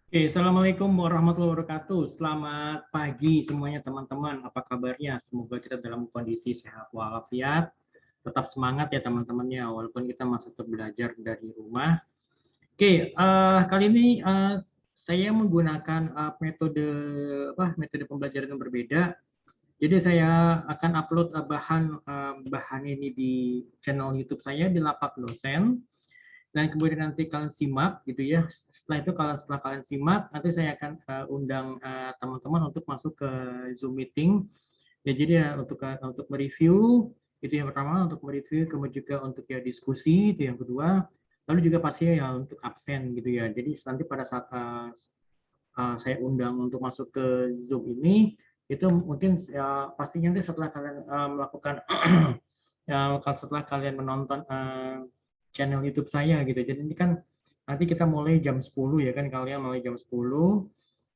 Oke, Assalamualaikum warahmatullahi wabarakatuh. Selamat pagi semuanya teman-teman. Apa kabarnya? Semoga kita dalam kondisi sehat walafiat. Tetap semangat ya teman-temannya, walaupun kita masih tetap belajar dari rumah. Oke, kali ini saya menggunakan metode pembelajaran yang berbeda. Jadi saya akan upload bahan ini di channel YouTube saya di Lapak Dosen, dan kemudian nanti kalian simak gitu ya. Setelah kalian simak, nanti saya akan undang teman-teman untuk masuk ke Zoom meeting ya. Jadi ya untuk mereview itu yang pertama, untuk mereview, kemudian juga untuk ya diskusi itu yang kedua, lalu juga pastinya ya untuk absen gitu ya. Jadi nanti pada saat saya undang untuk masuk ke Zoom ini, itu mungkin ya, pastinya nanti setelah kalian melakukan ya, setelah kalian menonton channel YouTube saya gitu. Jadi ini kan nanti kita mulai jam 10 ya kan, kalian mulai jam 10,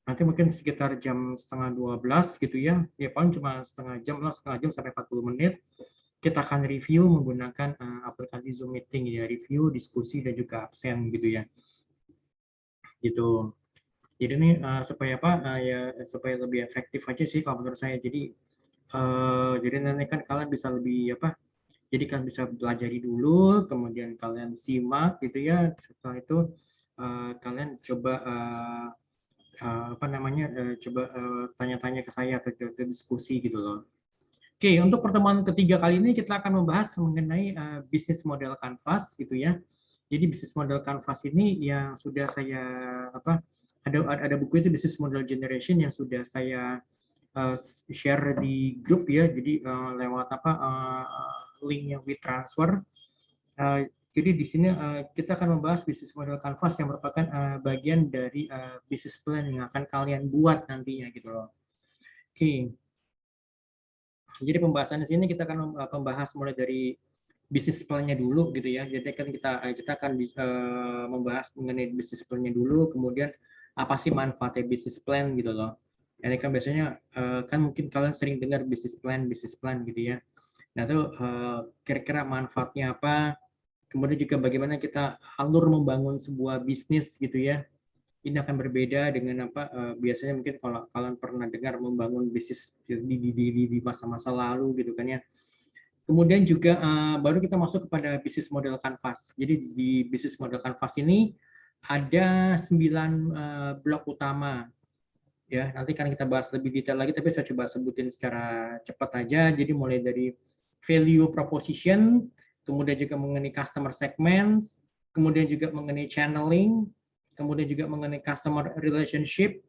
nanti mungkin sekitar jam setengah 12 gitu ya. Ya paling cuma setengah jam lah, setengah jam sampai 40 menit. Kita akan review menggunakan aplikasi Zoom Meeting ya, review, diskusi dan juga absen gitu ya. Gitu. Jadi ini supaya apa? Ya supaya lebih efektif aja sih kalau menurut saya. Jadi nanti kan kalian bisa lebih apa? Jadi kalian bisa pelajari dulu, kemudian kalian simak gitu ya. Setelah itu kalian coba apa namanya? Coba tanya-tanya ke saya atau ke diskusi gitu loh. Oke, untuk pertemuan ketiga kali ini kita akan membahas mengenai bisnis model Canvas gitu ya. Jadi bisnis model Canvas ini yang sudah saya apa? Ada buku itu bisnis model generation yang sudah saya uh, share di grup ya. Jadi lewat linknya WeTransfer. Uh, jadi di sini kita akan membahas bisnis model Canvas yang merupakan bagian dari bisnis plan yang akan kalian buat nantinya gitu loh. Oke, jadi pembahasan di sini kita akan membahas mulai dari bisnis plan-nya dulu gitu ya. Jadi kan kita akan membahas mengenai bisnis plan-nya dulu, kemudian apa sih manfaatnya bisnis plan gitu loh. Ini kan biasanya kan mungkin kalian sering dengar bisnis plan gitu ya. Nah, itu kira-kira manfaatnya apa? Kemudian juga bagaimana kita alur membangun sebuah bisnis gitu ya. Ini akan berbeda dengan apa biasanya mungkin kalau kalian pernah dengar membangun bisnis di masa-masa lalu gitu kan ya. Kemudian juga baru kita masuk kepada bisnis model Canvas. Jadi di bisnis model Canvas ini ada 9 blok utama ya. Nanti kan kita bahas lebih detail lagi, tapi saya coba sebutin secara cepat aja. Jadi mulai dari value proposition, kemudian juga mengenai customer segments, kemudian juga mengenai channeling, kemudian juga mengenai customer relationship,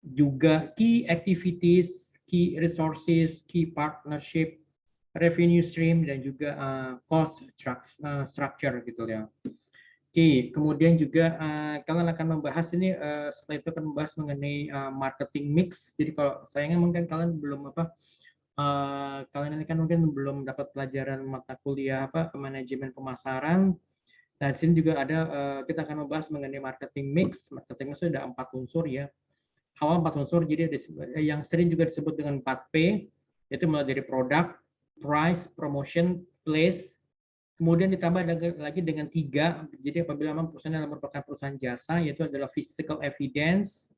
juga key activities, key resources, key partnership, revenue stream, dan juga cost structure gitu ya. Oke, kemudian juga kalian akan membahas ini setelah itu akan membahas mengenai marketing mix. Jadi kalau sayangnya mungkin kalian belum kalian ini kan mungkin belum dapat pelajaran mata kuliah manajemen pemasaran. Nah, di sini juga ada kita akan membahas mengenai marketing mix. Marketing mix itu ada 4 unsur ya. Awal 4 unsur, jadi ada yang sering juga disebut dengan 4P, yaitu mulai dari product, price, promotion, place, kemudian ditambah lagi dengan 3. Jadi apabila memang perusahaan merupakan perusahaan jasa, yaitu adalah physical evidence,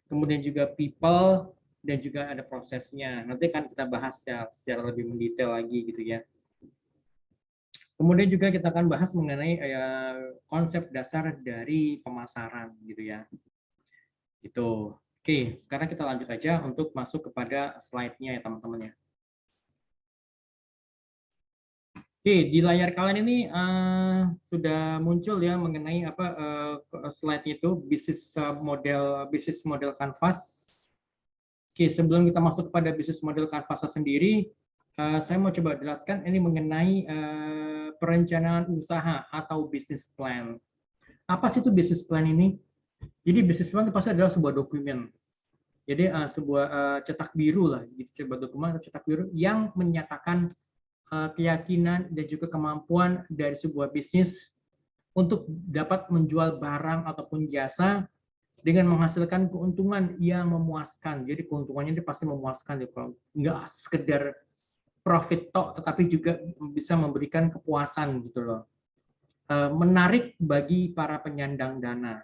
kemudian juga people, dan juga ada prosesnya. Nanti kan kita bahas ya secara lebih mendetail lagi gitu ya. Kemudian juga kita akan bahas mengenai konsep dasar dari pemasaran gitu ya. Itu. Oke, sekarang kita lanjut aja untuk masuk kepada slide-nya ya teman-teman ya. Oke, di layar kalian ini sudah muncul ya mengenai slide itu bisnis model Canvas. Oke, sebelum kita masuk kepada bisnis model Canvas sendiri, saya mau coba jelaskan ini mengenai perencanaan usaha atau bisnis plan. Apa sih itu bisnis plan ini? Jadi bisnis plan itu pasti adalah sebuah dokumen. Jadi sebuah cetak biru lah, gitu, sebuah dokumen atau cetak biru yang menyatakan keyakinan dan juga kemampuan dari sebuah bisnis untuk dapat menjual barang ataupun jasa dengan menghasilkan keuntungan yang memuaskan. Jadi keuntungannya itu pasti memuaskan, ya, nggak sekedar profit tok, tetapi juga bisa memberikan kepuasan gitu loh. Menarik bagi para penyandang dana.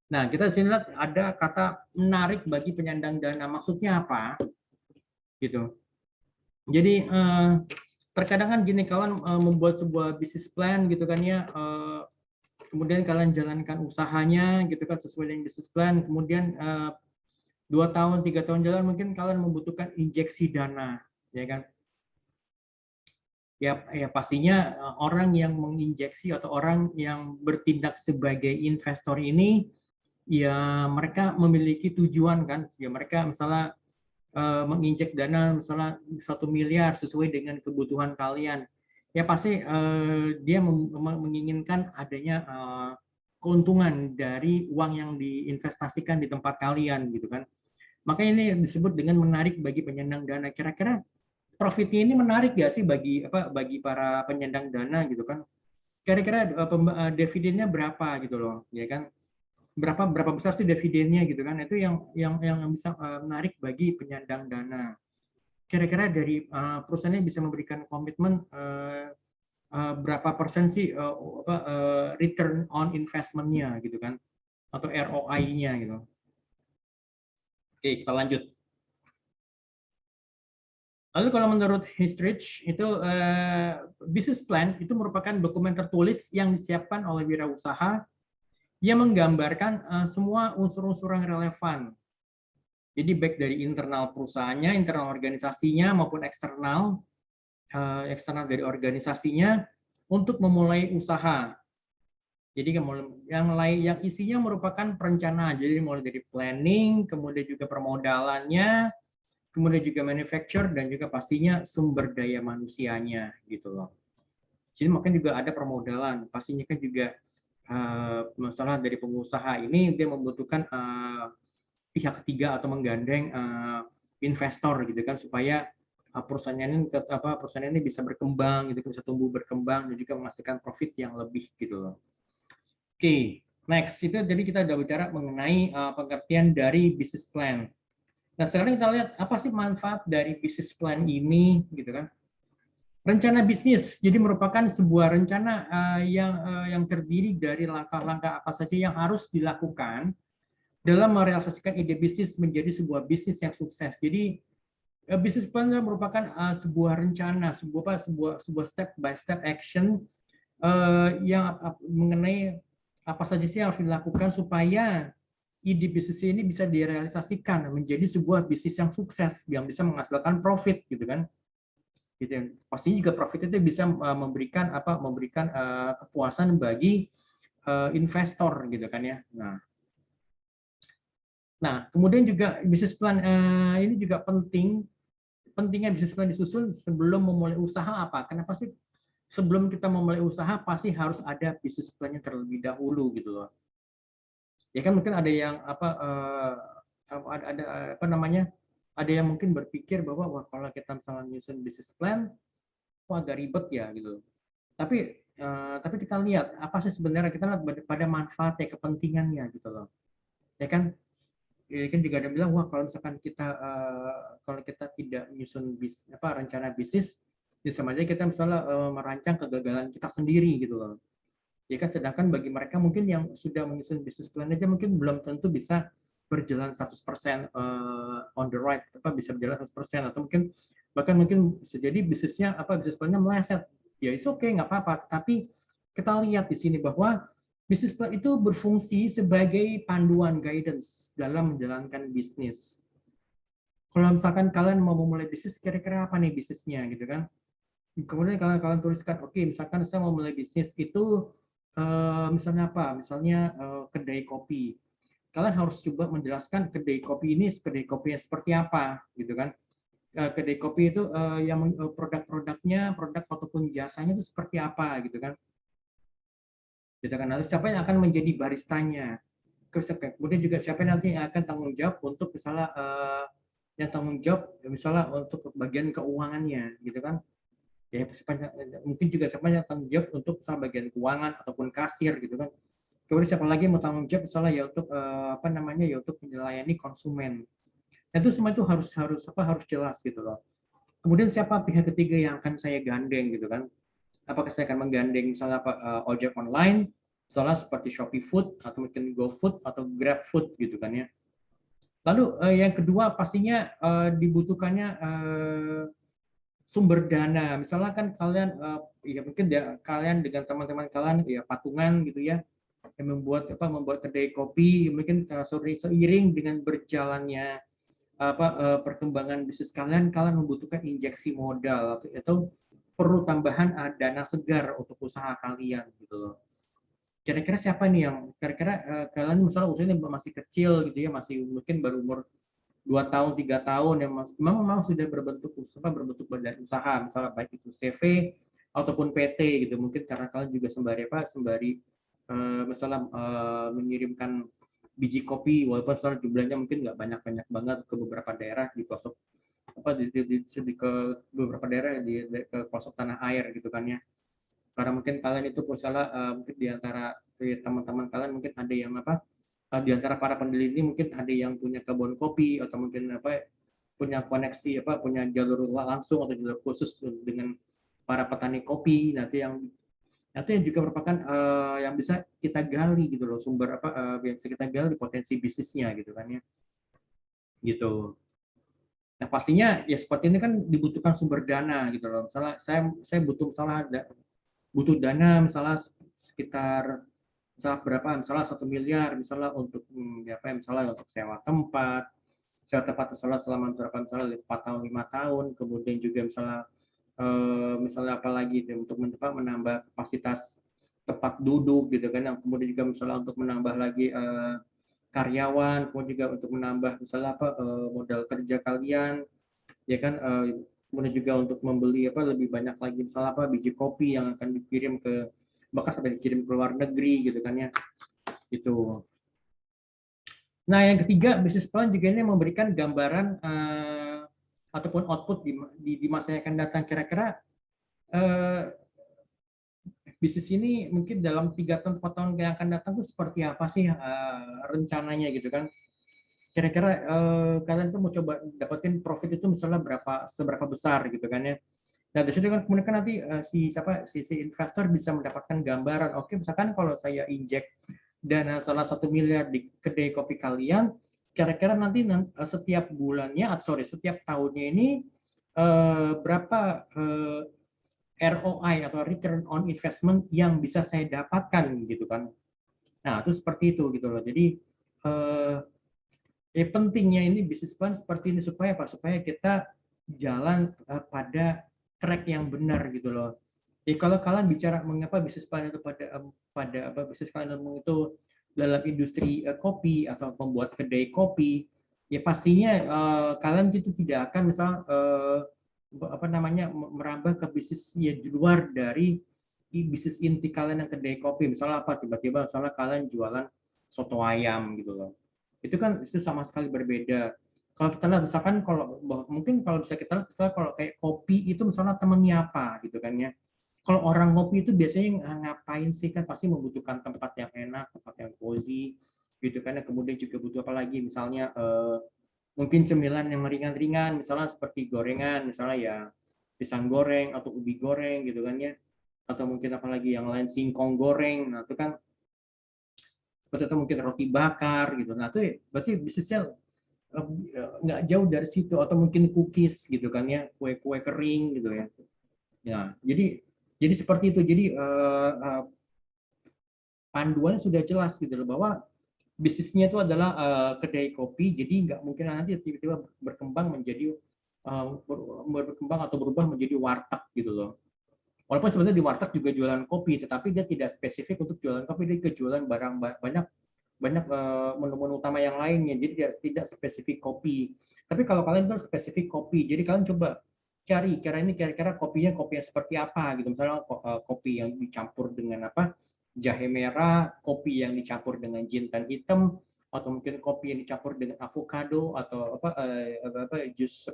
Nah, kita sini lihat ada kata menarik bagi penyandang dana. Maksudnya apa? Gitu. Jadi terkadang kan gini, kawan membuat sebuah bisnis plan gitu kan ya, kemudian kalian jalankan usahanya gitu kan sesuai dengan bisnis plan, kemudian 2 tahun 3 tahun jalan mungkin kalian membutuhkan injeksi dana, ya kan? Ya pastinya orang yang menginjeksi atau orang yang bertindak sebagai investor ini ya mereka memiliki tujuan kan, ya mereka misalnya menginjek dana misalnya 1 miliar sesuai dengan kebutuhan kalian, ya pasti dia menginginkan adanya keuntungan dari uang yang diinvestasikan di tempat kalian gitu kan. Makanya ini disebut dengan menarik bagi penyandang dana. Kira-kira profitnya ini menarik nggak sih bagi para penyandang dana gitu kan? Kira-kira dividennya berapa gitu loh, ya kan? Berapa besar sih dividennya gitu kan? Itu yang bisa menarik bagi penyandang dana. Kira-kira dari perusahaannya bisa memberikan komitmen berapa persen sih return on investment-nya gitu kan, atau ROI-nya gitu. Oke, kita lanjut. Lalu kalau menurut Histridge itu business plan itu merupakan dokumen tertulis yang disiapkan oleh wirausaha yang menggambarkan semua unsur-unsur yang relevan. Jadi baik dari internal perusahaannya, internal organisasinya maupun eksternal dari organisasinya untuk memulai usaha. Jadi yang isinya merupakan perencanaan. Jadi mulai dari planning, kemudian juga permodalannya, kemudian juga manufacture dan juga pastinya sumber daya manusianya gitu loh. Jadi makanya juga ada permodalan. Pastinya kan juga masalah dari pengusaha ini dia membutuhkan pihak ketiga atau menggandeng investor gitu kan supaya perusahaan ini bisa berkembang gitu, bisa tumbuh berkembang dan juga menghasilkan profit yang lebih gitu loh. Oke, next itu jadi kita udah bicara mengenai pengertian dari business plan. Nah, sekarang kita lihat apa sih manfaat dari business plan ini gitu kan. Rencana bisnis jadi merupakan sebuah rencana yang terdiri dari langkah-langkah apa saja yang harus dilakukan dalam merealisasikan ide bisnis menjadi sebuah bisnis yang sukses. Jadi bisnis plan merupakan sebuah rencana, sebuah step by step action yang mengenai apa saja sih yang harus dilakukan supaya ide bisnis ini bisa direalisasikan menjadi sebuah bisnis yang sukses, yang bisa menghasilkan profit gitu kan. Gitu. Pastinya juga profit itu bisa memberikan kepuasan bagi investor gitu kan ya. Nah, kemudian juga bisnis plan ini juga pentingnya bisnis plan disusun sebelum memulai usaha apa? Kenapa sih sebelum kita memulai usaha pasti harus ada bisnis plan-nya terlebih dahulu gitu loh. Ya kan mungkin ada yang ada apa namanya? Ada yang mungkin berpikir bahwa wah kalau kita misalnya nyusun bisnis plan, wah agak ribet ya gitu. Tapi kita lihat apa sih sebenarnya kita lihat pada manfaatnya, kepentingannya gitu loh. Ya kan juga ada yang bilang wah kalau misalkan kalau kita tidak menyusun rencana bisnis ya sama aja kita misalnya merancang kegagalan kita sendiri gitu loh. Ya kan sedangkan bagi mereka mungkin yang sudah menyusun bisnis plan aja mungkin belum tentu bisa berjalan 100% on the right, bisa berjalan 100% atau bahkan mungkin bisa jadi bisnis plannya meleset. Ya itu oke, nggak apa-apa. Tapi kita lihat di sini bahwa bisnis plan itu berfungsi sebagai panduan guidance dalam menjalankan bisnis. Kalau misalkan kalian mau memulai bisnis, kira-kira apa nih bisnisnya gitu kan? Kemudian kalian tuliskan, oke, misalkan saya mau mulai bisnis itu misalnya apa? Misalnya kedai kopi. Kalian harus coba menjelaskan kedai kopi ini kedai kopi yang seperti apa, gitu kan? Kedai kopi itu yang produk-produknya, produk ataupun jasanya itu seperti apa, gitu kan? Gitu kan? Lalu siapa yang akan menjadi baristanya? Kemudian juga siapa nanti yang akan tanggung jawab untuk misalnya yang tanggung jawab misalnya untuk bagian keuangannya, gitu kan? Ya mungkin juga siapa yang tanggung jawab untuk misalnya bagian keuangan ataupun kasir gitu kan. Kemudian siapa lagi mau tanggung jawab misalnya ya untuk untuk melayani konsumen. Nah, itu semua itu harus jelas gitu loh. Kemudian siapa pihak ketiga yang akan saya gandeng gitu kan? Apakah saya akan menggandeng misalnya ojek online Soalnya seperti Shopee Food atau mungkin GoFood atau GrabFood gitu kan ya. Lalu yang kedua pastinya dibutuhkannya sumber dana. Misalnya kan kalian ya mungkin ya, kalian dengan teman-teman kalian ya patungan gitu ya, yang membuat kedai kopi, mungkin seiring dengan berjalannya perkembangan bisnis kalian, kalian membutuhkan injeksi modal atau perlu tambahan dana segar untuk usaha kalian gitu loh. Kira-kira siapa nih yang kira-kira kalian misalnya usianya masih kecil gitu ya, masih mungkin baru umur 2 tahun 3 tahun yang memang sudah berbentuk badan usaha, misalnya baik itu CV ataupun PT gitu, mungkin karena kalian juga sembari misalnya mengirimkan biji kopi, walaupun soal jumlahnya mungkin nggak banyak-banyak banget ke beberapa daerah di pelosok ke beberapa daerah ke pelosok tanah air gitu kan ya. Karena mungkin kalian itu misalnya mungkin di antara teman-teman kalian mungkin ada yang di antara para peneliti mungkin ada yang punya kebun kopi atau mungkin punya koneksi punya jalur langsung atau jalur khusus dengan para petani kopi nanti yang juga merupakan yang bisa kita gali gitu loh, sumber yang bisa kita gali potensi bisnisnya gitu kan ya gitu. Nah pastinya ya seperti ini kan dibutuhkan sumber dana gitu loh. Misalnya saya butuh dana misalnya sekitar misalnya berapa, misalnya 1 miliar misalnya untuk misalnya untuk sewa tempat misalnya selama berapa, misalnya 4 tahun 5 tahun, kemudian juga misalnya apalagi untuk menambah kapasitas tempat duduk gitu kan, yang kemudian juga misalnya untuk menambah lagi karyawan, kemudian juga untuk menambah misalnya modal kerja kalian ya kan, kemudian juga untuk membeli lebih banyak lagi misalnya biji kopi yang akan dikirim ke, bahkan sampai dikirim ke luar negeri gitu kan ya itu. Nah yang ketiga, bisnis plan juga ini memberikan gambaran ataupun output di masa yang akan datang. Kira-kira bisnis ini mungkin dalam 3 tahun 4 tahun yang akan datang tuh seperti apa sih rencananya gitu kan. Kira-kira kalian tuh mau coba dapetin profit itu misalnya seberapa besar gitu kan ya. Nah dari situ kan kemudian kan nanti si investor bisa mendapatkan gambaran. Oke, misalkan kalau saya injek dana salah 1 miliar di kedai kopi kalian, kira-kira nanti setiap bulannya, setiap tahunnya ini berapa ROI atau return on investment yang bisa saya dapatkan gitu kan. Nah itu seperti itu gitu loh. Jadi eh, pentingnya ini bisnis plan seperti ini supaya apa? Supaya kita jalan pada track yang benar gitu loh. Jadi kalau kalian bicara mengapa bisnis plan itu pada bisnis plan itu dalam industri kopi atau membuat kedai kopi, ya pastinya kalian itu tidak akan misal merambah ke bisnis ya di luar dari bisnis inti kalian yang kedai kopi. Misalnya tiba-tiba misalnya kalian jualan soto ayam gitu loh, itu kan itu sama sekali berbeda. Kalau kita lihat misalkan mungkin kalau bisa kita lihat misalnya kalau kayak kopi itu misalnya temennya apa gitu kan ya. Kalau orang ngopi itu biasanya ngapain sih, kan pasti membutuhkan tempat yang enak, tempat yang cozy gitu kan. Kemudian juga butuh apa lagi, misalnya mungkin cemilan yang ringan-ringan misalnya seperti gorengan, misalnya ya pisang goreng atau ubi goreng gitu kan ya, atau mungkin apalagi yang lain, singkong goreng. Nah itu kan seperti itu, mungkin roti bakar gitu. Nah itu berarti bisnisnya nggak jauh dari situ, atau mungkin cookies gitu kan ya, kue-kue kering gitu ya. Ya jadi seperti itu. Jadi panduannya sudah jelas gitu loh, bahwa bisnisnya itu adalah kedai kopi, jadi nggak mungkin nanti tiba-tiba berkembang menjadi berkembang atau berubah menjadi warteg gitu loh. Walaupun sebenarnya di warteg juga jualan kopi, tetapi dia tidak spesifik untuk jualan kopi, dia kejualan barang banyak banyak menu-menu utama yang lainnya, jadi tidak spesifik kopi. Tapi kalau kalian tuh spesifik kopi, jadi kalian coba cari kira-kira kopinya kopi yang seperti apa gitu. Misalnya kopi yang dicampur dengan jahe merah, kopi yang dicampur dengan jintan hitam, atau mungkin kopi yang dicampur dengan avocado, atau jus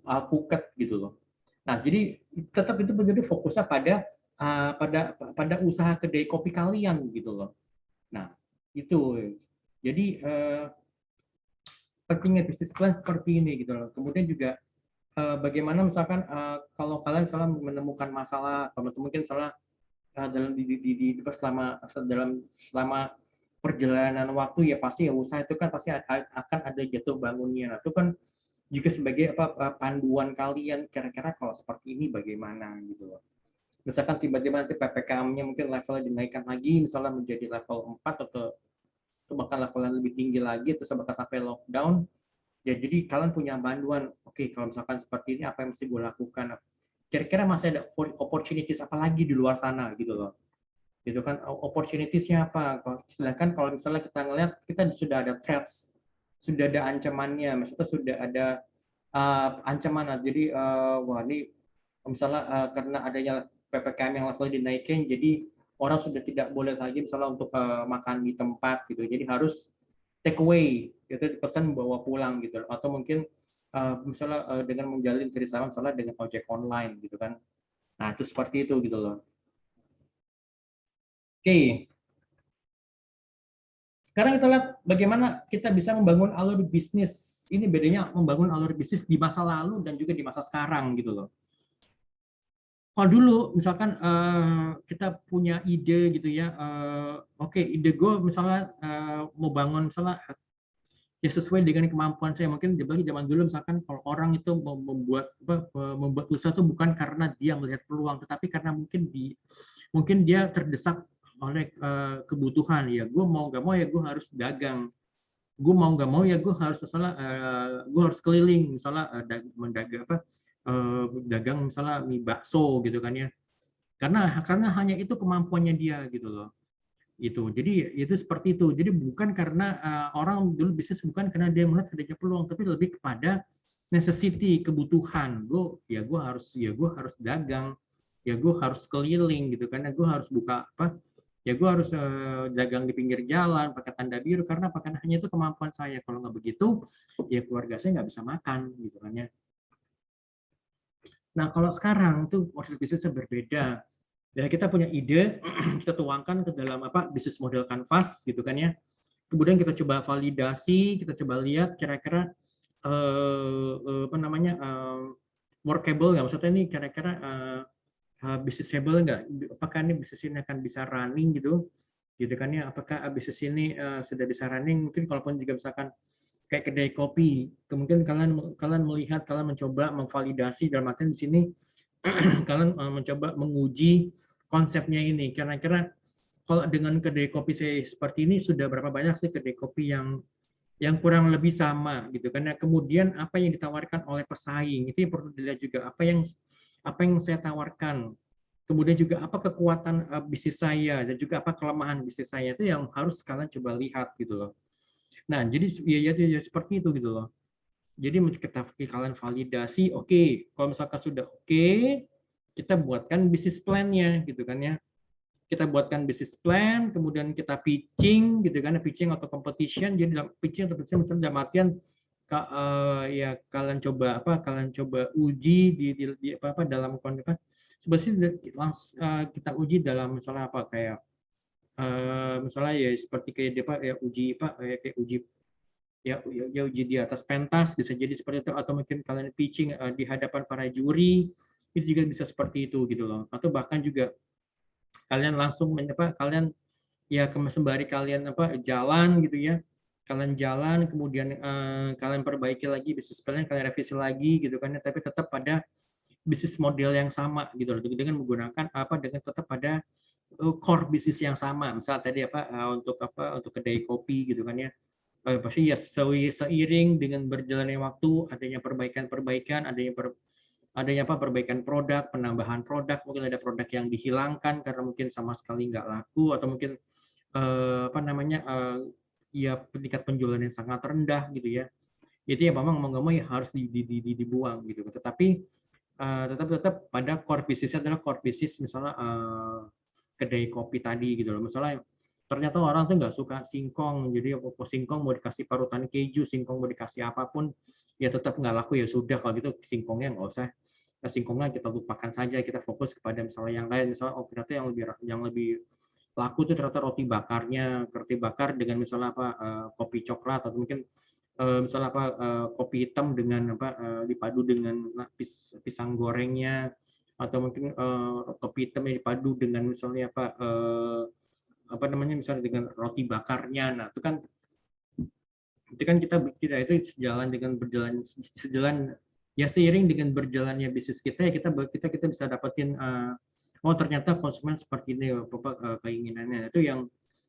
alpukat gitu loh. Nah jadi tetap itu menjadi fokusnya pada usaha kedai kopi kalian gitu loh. Nah itu jadi pentingnya bisnis plan seperti ini gitu loh. Kemudian juga bagaimana misalkan kalau kalian misalnya menemukan masalah, atau mungkin salah selama perjalanan waktu ya pasti ya usaha itu kan pasti akan ada jatuh bangunnya. Nah, itu kan juga sebagai panduan kalian kira-kira kalau seperti ini bagaimana gitu loh. Misalkan tiba-tiba nanti PPKM-nya mungkin levelnya dinaikkan lagi misalnya menjadi level 4 atau bahkan level yang lebih tinggi lagi terus bakal sampai lockdown. Ya jadi kalian punya panduan, oke kalau misalkan seperti ini apa yang mesti gue lakukan? Kira-kira masih ada opportunities apa lagi di luar sana gitu loh. Gitu kan opportunitiesnya apa? Sedangkan kalau misalnya kita ngelihat kita sudah ada threats, sudah ada ancamannya, maksudnya sudah ada ancaman. Jadi wah ini misalnya karena adanya PPKM yang level dinaikin, jadi orang sudah tidak boleh lagi misalnya untuk makan di tempat gitu. Jadi harus take away, itu pesan bawa pulang gitu. Atau mungkin misalnya dengan menjalin kerjasama misalnya dengan ojek online gitu kan. Nah itu seperti itu gitu loh. Oke, sekarang kita lihat bagaimana kita bisa membangun alur bisnis. Ini bedanya membangun alur bisnis di masa lalu dan juga di masa sekarang gitu loh. Kalau dulu misalkan kita punya ide gitu ya, oke ide gue misalnya mau bangun misalnya ya sesuai dengan kemampuan saya. Mungkin bagi zaman dulu misalkan kalau orang itu membuat usaha itu bukan karena dia melihat peluang, tetapi karena mungkin dia terdesak oleh kebutuhan. Ya gue mau nggak mau ya gue harus dagang, gue mau nggak mau ya gue harus misalnya gue harus keliling misalnya dagang misalnya mie bakso gitu kan ya, karena hanya itu kemampuannya dia gitu loh. Itu jadi itu seperti itu, jadi bukan karena orang dulu bisnis bukan karena dia melihat adanya peluang, tapi lebih kepada necessity, kebutuhan. Gue harus dagang, ya gue harus keliling gitu, karena gue harus buka apa, ya gue harus dagang di pinggir jalan pakai tanda biru, karena apa, karena hanya itu kemampuan saya. Kalau nggak begitu ya keluarga saya nggak bisa makan gitu kan ya. Nah kalau sekarang tuh model bisnisnya berbeda. Ya kita punya ide, kita tuangkan ke dalam apa bisnis model kanvas gitu kan ya. Kemudian kita coba validasi, kita coba lihat kira-kira apa namanya workable nggak, maksudnya ini kira-kira bisnisable nggak, apakah ini bisnis ini akan bisa running gitu kan ya, apakah bisnis ini sudah bisa running. Mungkin kalaupun juga misalkan kayak kedai kopi, kemudian kalian kalian melihat, kalian mencoba memvalidasi dalam artian di sini kalian mencoba menguji konsepnya ini, kira-kira kalau dengan kedai kopi saya seperti ini sudah berapa banyak sih kedai kopi yang kurang lebih sama gitu kan ya. Kemudian apa yang ditawarkan oleh pesaing itu yang perlu dilihat juga, apa yang saya tawarkan, kemudian juga apa kekuatan bisnis saya dan juga apa kelemahan bisnis saya, itu yang harus kalian coba lihat gitu loh. Nah jadi ya seperti itu gitu loh. Jadi kita kalian validasi, oke, kalau misalkan sudah oke, kita buatkan bisnis plan-nya gitu kan ya. Kita buatkan bisnis plan, kemudian kita pitching gitu kan, pitching atau competition. Jadi dalam pitching atau competition misalnya dalam artian ya kalian coba uji di apa dalam konteks sebenarnya kita uji dalam misalnya apa kayak misalnya ya seperti kayak dia ya uji kayak uji ya uji di atas pentas, bisa jadi seperti itu, atau mungkin kalian pitching di hadapan para juri, itu juga bisa seperti itu gitu loh. Atau bahkan juga kalian langsung kalian ya sembari kalian jalan gitu ya, kalian jalan kemudian kalian perbaiki lagi bisnis plan, kalian revisi lagi gitu kan ya, tapi tetap pada bisnis model yang sama gitu loh, dengan menggunakan dengan tetap pada core bisnis yang sama. Misal tadi untuk kedai kopi gitu kan ya, pasti ya seiring dengan berjalannya waktu, adanya perbaikan-perbaikan, adanya perbaikan produk, penambahan produk, mungkin ada produk yang dihilangkan karena mungkin sama sekali nggak laku, atau mungkin ya tingkat penjualan yang sangat rendah gitu ya. Itu ya memang mau nggak mau ya harus dibuang gitu. Tetapi tetap pada core bisnisnya adalah core bisnis, misalnya kedai kopi tadi gitu loh. Misalnya ternyata orang tuh nggak suka singkong, jadi singkong mau dikasih parutan keju, singkong mau dikasih apapun, ya tetap nggak laku, ya sudah kalau gitu singkongnya nggak usah, singkongnya kita lupakan saja, kita fokus kepada misalnya yang lain. Misalnya ternyata yang lebih laku itu ternyata roti bakar dengan misalnya kopi coklat, atau mungkin misalnya kopi hitam dengan dipadu dengan pisang gorengnya, atau mungkin kopi hitam yang dipadu dengan misalnya apa namanya, misalnya dengan roti bakarnya. Nah, itu kan kita itu sejalan dengan sejalan ya, seiring dengan berjalannya bisnis kita ya, kita bisa dapetin oh ternyata konsumen seperti ini keinginannya. Itu yang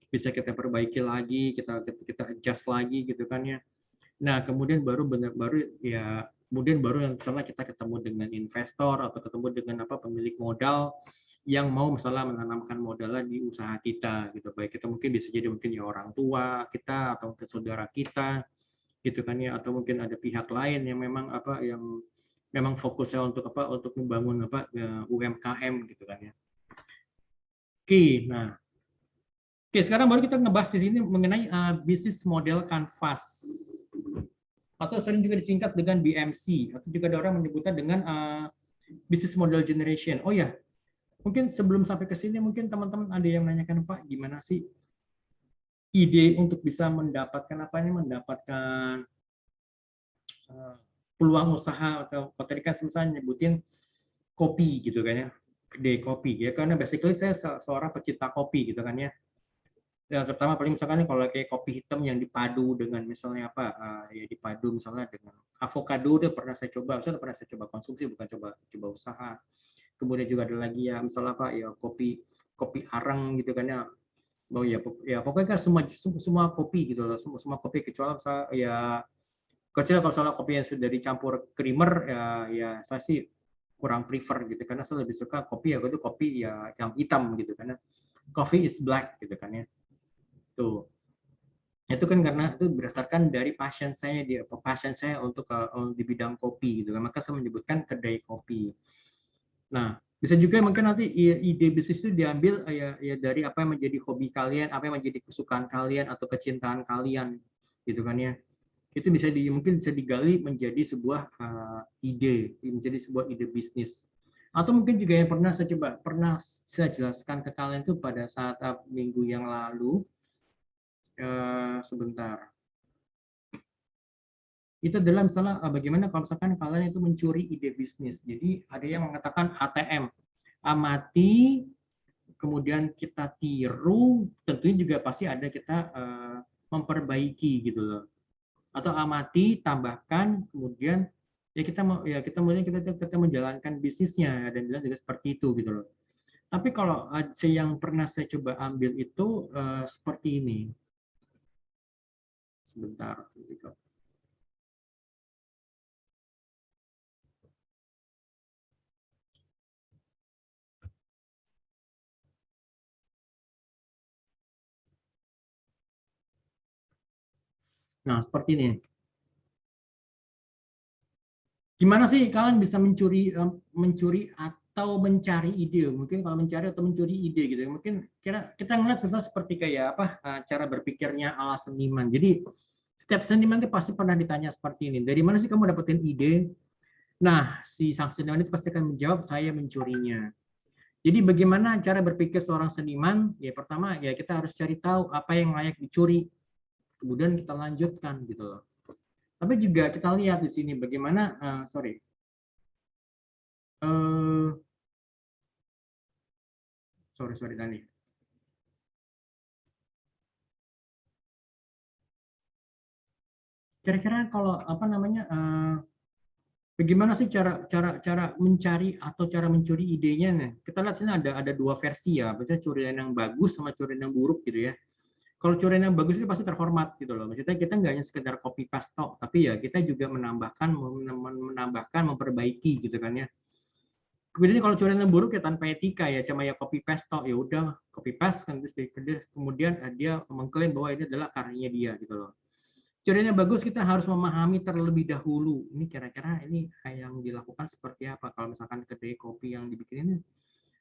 bisa kita perbaiki lagi, kita adjust lagi gitu kan ya. Nah, kemudian baru yang misalnya kita ketemu dengan investor atau ketemu dengan pemilik modal yang mau misalnya menanamkan modalnya di usaha kita gitu. Baik kita mungkin bisa jadi mungkin ya orang tua kita atau mungkin saudara kita gitu kan ya, atau mungkin ada pihak lain yang memang fokusnya untuk membangun UMKM gitu kan ya. Oke, nah oke, sekarang baru kita ngebahas di sini mengenai bisnis model canvas atau sering juga disingkat dengan BMC, atau juga ada orang menyebutnya dengan business model generation. Oh ya, mungkin sebelum sampai ke sini mungkin teman-teman ada yang menanyakan, Pak, gimana sih ide untuk bisa mendapatkan peluang usaha, atau tadi kan saya nyebutin kopi gitu kan ya, kedai kopi ya, karena basically saya seorang pecinta kopi gitu kan ya. Ya, terutama paling misalkan nih, kalau kayak kopi hitam yang dipadu dengan misalnya ya dipadu misalnya dengan avocado, udah pernah saya coba, misalnya pernah saya coba konsumsi, bukan coba usaha. Kemudian juga ada lagi ya misalnya ya kopi kopi arang gitu kan ya. Oh ya pokoknya kan semua kopi gitu loh, semua kopi kecuali kalau salah kopi yang sudah dicampur creamer ya saya sih kurang prefer gitu, karena saya lebih suka kopi itu kopi ya yang hitam gitu, karena coffee is black gitu kan ya. Tuh. Itu kan karena itu berdasarkan dari passion saya untuk di bidang kopi gitu kan. Maka saya menyebutkan kedai kopi. Nah, bisa juga mungkin nanti ide bisnis itu diambil ya dari apa yang menjadi hobi kalian, apa yang menjadi kesukaan kalian atau kecintaan kalian gitu kan ya. Itu mungkin bisa digali menjadi sebuah menjadi sebuah ide bisnis. Atau mungkin juga yang pernah saya jelaskan ke kalian itu pada saat minggu yang lalu, sebentar. Itu adalah misalnya bagaimana kalau misalkan kalian itu mencuri ide bisnis. Jadi ada yang mengatakan ATM, amati, kemudian kita tiru, tentunya juga pasti ada kita memperbaiki gitu loh. Atau amati, tambahkan, kemudian kita menjalankan bisnisnya, dan bilang juga seperti itu gitu loh. Tapi kalau yang pernah saya coba ambil itu seperti ini. Sebentar. Nah, seperti ini. Gimana sih kalian bisa mencuri atau mencari ide? Mungkin kalau mencari atau mencuri ide gitu. Mungkin kita ngeliat seperti kayak apa cara berpikirnya ala seniman. Jadi setiap seniman itu pasti pernah ditanya seperti ini. Dari mana sih kamu dapetin ide? Nah, si sang seniman itu pasti akan menjawab, saya mencurinya. Jadi bagaimana cara berpikir seorang seniman? Ya pertama ya kita harus cari tahu apa yang layak dicuri. Kemudian kita lanjutkan gitu loh. Tapi juga kita lihat di sini bagaimana uh, sorry Dani. Kira-kira kalau apa namanya bagaimana sih cara mencari atau cara mencuri idenya nih? Kita lihat sini ada dua versi ya, maksudnya curian yang bagus sama curian yang buruk gitu ya. Kalau curian yang bagus itu pasti terhormat gitu loh. Maksudnya kita nggak hanya sekedar copy paste tok, tapi ya kita juga menambahkan, memperbaiki gitu kan ya. Kemudian kalau curian yang buruk ya tanpa etika ya, cuma ya copy paste tok, ya udah copy paste kan, terus kemudian dia mengklaim bahwa ini adalah karyanya dia gitu loh. Curiannya bagus, kita harus memahami terlebih dahulu. Ini kira-kira ini yang dilakukan seperti apa. Kalau misalkan kedai kopi yang dibikin ini,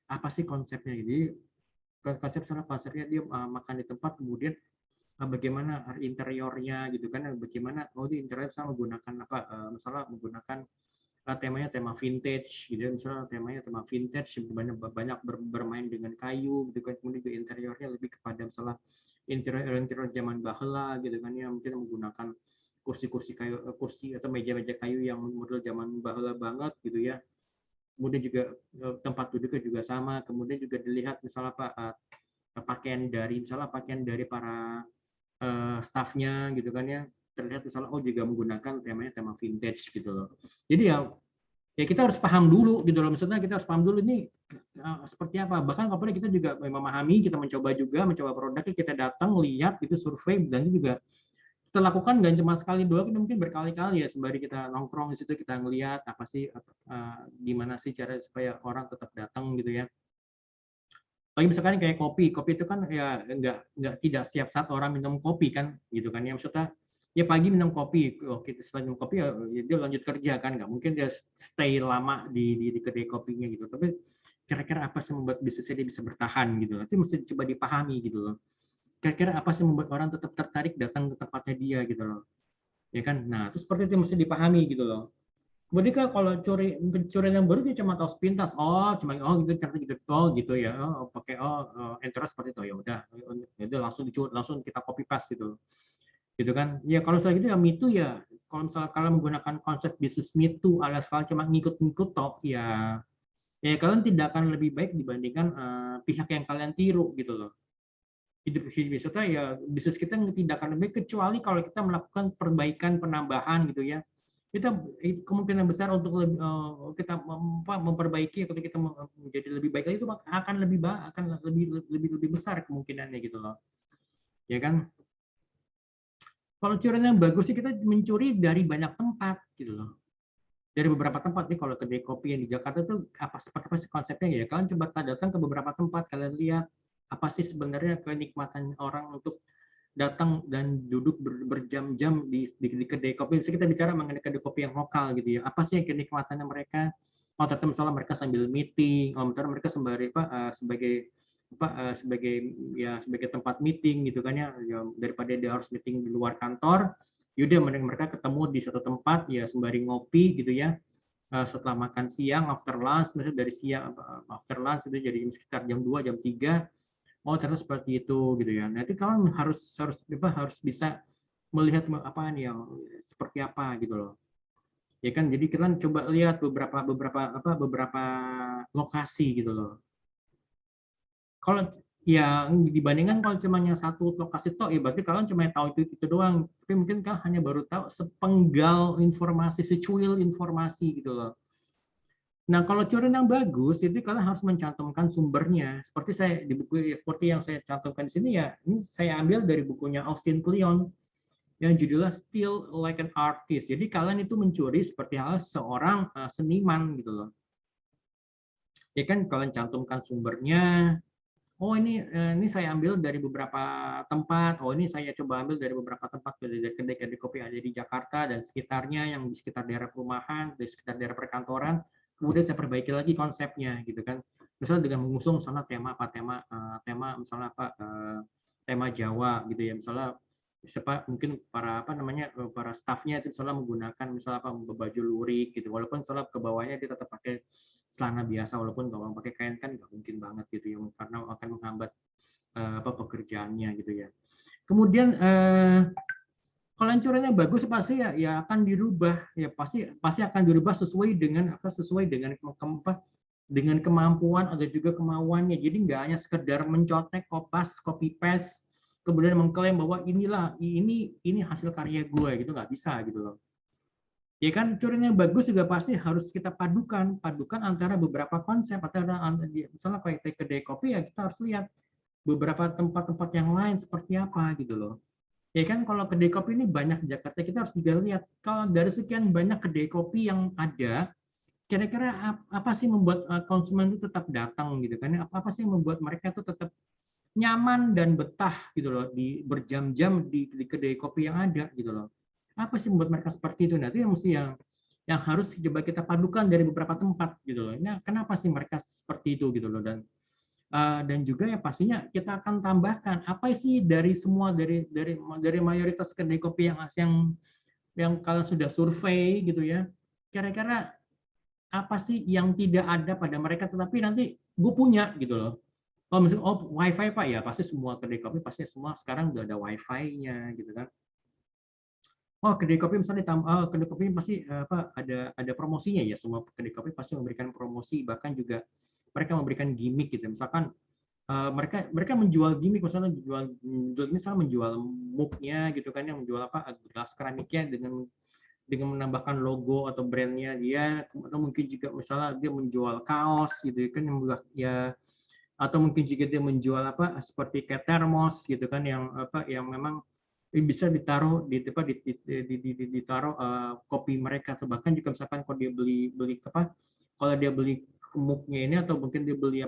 apa sih konsepnya? Jadi konsepnya dia makan di tempat, kemudian bagaimana interiornya gitu kan, bagaimana di interior sama menggunakan misalnya menggunakan temanya tema vintage gitu, misalnya temanya tema vintage, banyak bermain dengan kayu gitu kan, kemudian juga interiornya lebih kepada misalnya interior zaman bahla gitu kan ya, mungkin menggunakan kursi-kursi kayu, kursi atau meja-meja kayu yang model zaman bahla banget gitu ya. kemudian juga tempat duduknya juga sama, kemudian juga dilihat misalnya pakaian dari para staffnya gitu kan ya, terlihat misalnya juga menggunakan temanya tema vintage gitu loh. Jadi ya kita harus paham dulu gitu loh, maksudnya kita harus paham dulu ini seperti apa. Bahkan kalau kita juga memahami, kita mencoba produknya, kita datang lihat gitu, survei, dan itu juga kita lakukan nggak cuma sekali dua, kita mungkin berkali-kali ya, sembari kita nongkrong di situ, kita ngelihat apa sih, gimana sih cara supaya orang tetap datang gitu ya. Lagi misalkan kayak kopi itu kan ya tidak setiap saat orang minum kopi kan, gitu kan ya, maksudnya ya pagi minum kopi, kita setelah minum kopi ya dia lanjut kerja kan, nggak mungkin dia stay lama di kedai kopinya gitu. Tapi kira-kira apa sih membuat bisnisnya dia bisa bertahan gitu, nanti mesti coba dipahami gitu loh. Kira-kira apa sih membuat orang tetap tertarik datang ke tempatnya dia gitu loh, ya kan. Nah itu seperti itu mesti dipahami gitu loh. Berarti kan kalau pencurian yang baru dia cuma tahu sepintas, gitu ternyata gitu, gitu ya, pakai enter seperti itu, ya udah, langsung kita copy paste gitu kan. Ya kalau misalnya gitu ya Me Too ya, kalau misalnya kalian menggunakan konsep bisnis Me Too alias kalian cuma ngikut-ngikut toh, ya kalian tidak akan lebih baik dibandingkan pihak yang kalian tiru gitu loh. Biasanya ya bisnis kita tidak akan lebih, kecuali kalau kita melakukan perbaikan penambahan gitu ya, kita kemungkinan besar untuk kita memperbaiki atau kita menjadi lebih baik lagi, itu akan lebih besar kemungkinannya gitu loh, ya kan. Kalau curian yang bagus sih kita mencuri dari banyak tempat gitu loh, dari beberapa tempat nih. Kalau kedai kopi yang di Jakarta tuh seperti apa sih konsepnya ya, kalian coba datang ke beberapa tempat, kalian lihat apa sih sebenarnya kenikmatan orang untuk datang dan duduk berjam-jam di kedai kopi. Jadi kita bicara mengenai kedai kopi yang lokal gitu ya. Apa sih kenikmatannya mereka? Ternyata misalnya mereka sambil meeting, misalnya mereka sebagai tempat meeting gitu kan ya, daripada dia harus meeting di luar kantor, yaudah mereka ketemu di satu tempat ya sembari ngopi gitu ya. Setelah makan siang, after lunch, misalnya dari siang after lunch itu jadi sekitar jam 2 jam 3. Ternyata seperti itu gitu ya. Nanti kalian harus bisa melihat apa nih yang seperti apa gitu loh. Ya kan, jadi kalian coba lihat beberapa lokasi gitu loh. Kalau dibandingkan kalau cuma yang satu lokasi toh, ya berarti kalian cuma tahu itu doang. Tapi mungkin kalian hanya baru tahu sepenggal informasi, secuil informasi gitu loh. Nah, kalau curian yang bagus itu kalian harus mencantumkan sumbernya. Seperti yang saya cantumkan di sini ya, ini saya ambil dari bukunya Austin Kleon yang judulnya Still Like an Artist. Jadi kalian itu mencuri seperti hal seorang seniman gitu loh. Ya kan, kalian cantumkan sumbernya. Ini saya ambil dari beberapa tempat. Ini saya coba ambil dari beberapa tempat, dari kedai-kedai kopi yang ada di Jakarta dan sekitarnya, yang di sekitar daerah perumahan, di sekitar daerah perkantoran. Kemudian saya perbaiki lagi konsepnya, gitu kan. Misalnya dengan mengusung misalnya tema misalnya tema Jawa, gitu ya. Misalnya mungkin para staffnya itu misalnya menggunakan misalnya baju lurik gitu, walaupun misalnya ke bawahnya dia tetap pakai celana biasa, walaupun kalau pakai kain kan nggak mungkin banget gitu ya, karena akan menghambat pekerjaannya gitu ya. Kemudian kalau ancurannya bagus pasti ya akan dirubah, ya pasti akan dirubah sesuai dengan kemampuan atau juga kemauannya. Jadi nggak hanya sekedar mencotek, copy paste, kemudian mengklaim bahwa ini hasil karya gue gitu, nggak bisa gitu loh. Ya kan, curian yang bagus juga pasti harus kita padukan antara beberapa konsep. Misalnya kayak kedai kopi ya, kita harus lihat beberapa tempat-tempat yang lain seperti apa gitu loh. Ya kan, kalau kedai kopi ini banyak di Jakarta, kita harus juga lihat kalau dari sekian banyak kedai kopi yang ada, kira-kira apa sih membuat konsumen itu tetap datang gitu kan? Apa sih yang membuat mereka itu tetap nyaman dan betah gitu loh di berjam-jam di kedai kopi yang ada gitu loh. Apa sih membuat mereka seperti itu? Nah, itu yang harus coba kita padukan dari beberapa tempat gitu loh. Nah, kenapa sih mereka seperti itu gitu loh, dan juga ya pastinya kita akan tambahkan apa sih dari mayoritas kedai kopi yang kalian sudah survei gitu ya. Kira-kira apa sih yang tidak ada pada mereka tetapi nanti gue punya gitu loh. Misalnya wifi Pak, ya pasti semua kedai kopi pasti semua sekarang udah ada wifi-nya gitu kan. Oh, kedai kopi misalnya kedai kopi pasti ada promosinya ya. Semua kedai kopi pasti memberikan promosi, bahkan juga mereka memberikan gimmick gitu. Misalkan mereka mereka menjual gimmick, misalnya misalnya menjual mugnya gitu kan, yang menjual gelas keramiknya dengan menambahkan logo atau brandnya dia, atau mungkin juga misalnya dia menjual kaos gitu kan, yang ya, atau mungkin juga dia menjual seperti kayak termos gitu kan, yang memang bisa ditaruh ditaruh kopi mereka, atau bahkan juga misalkan kalau dia beli beli kalau dia beli mugnya ini, atau mungkin dia beli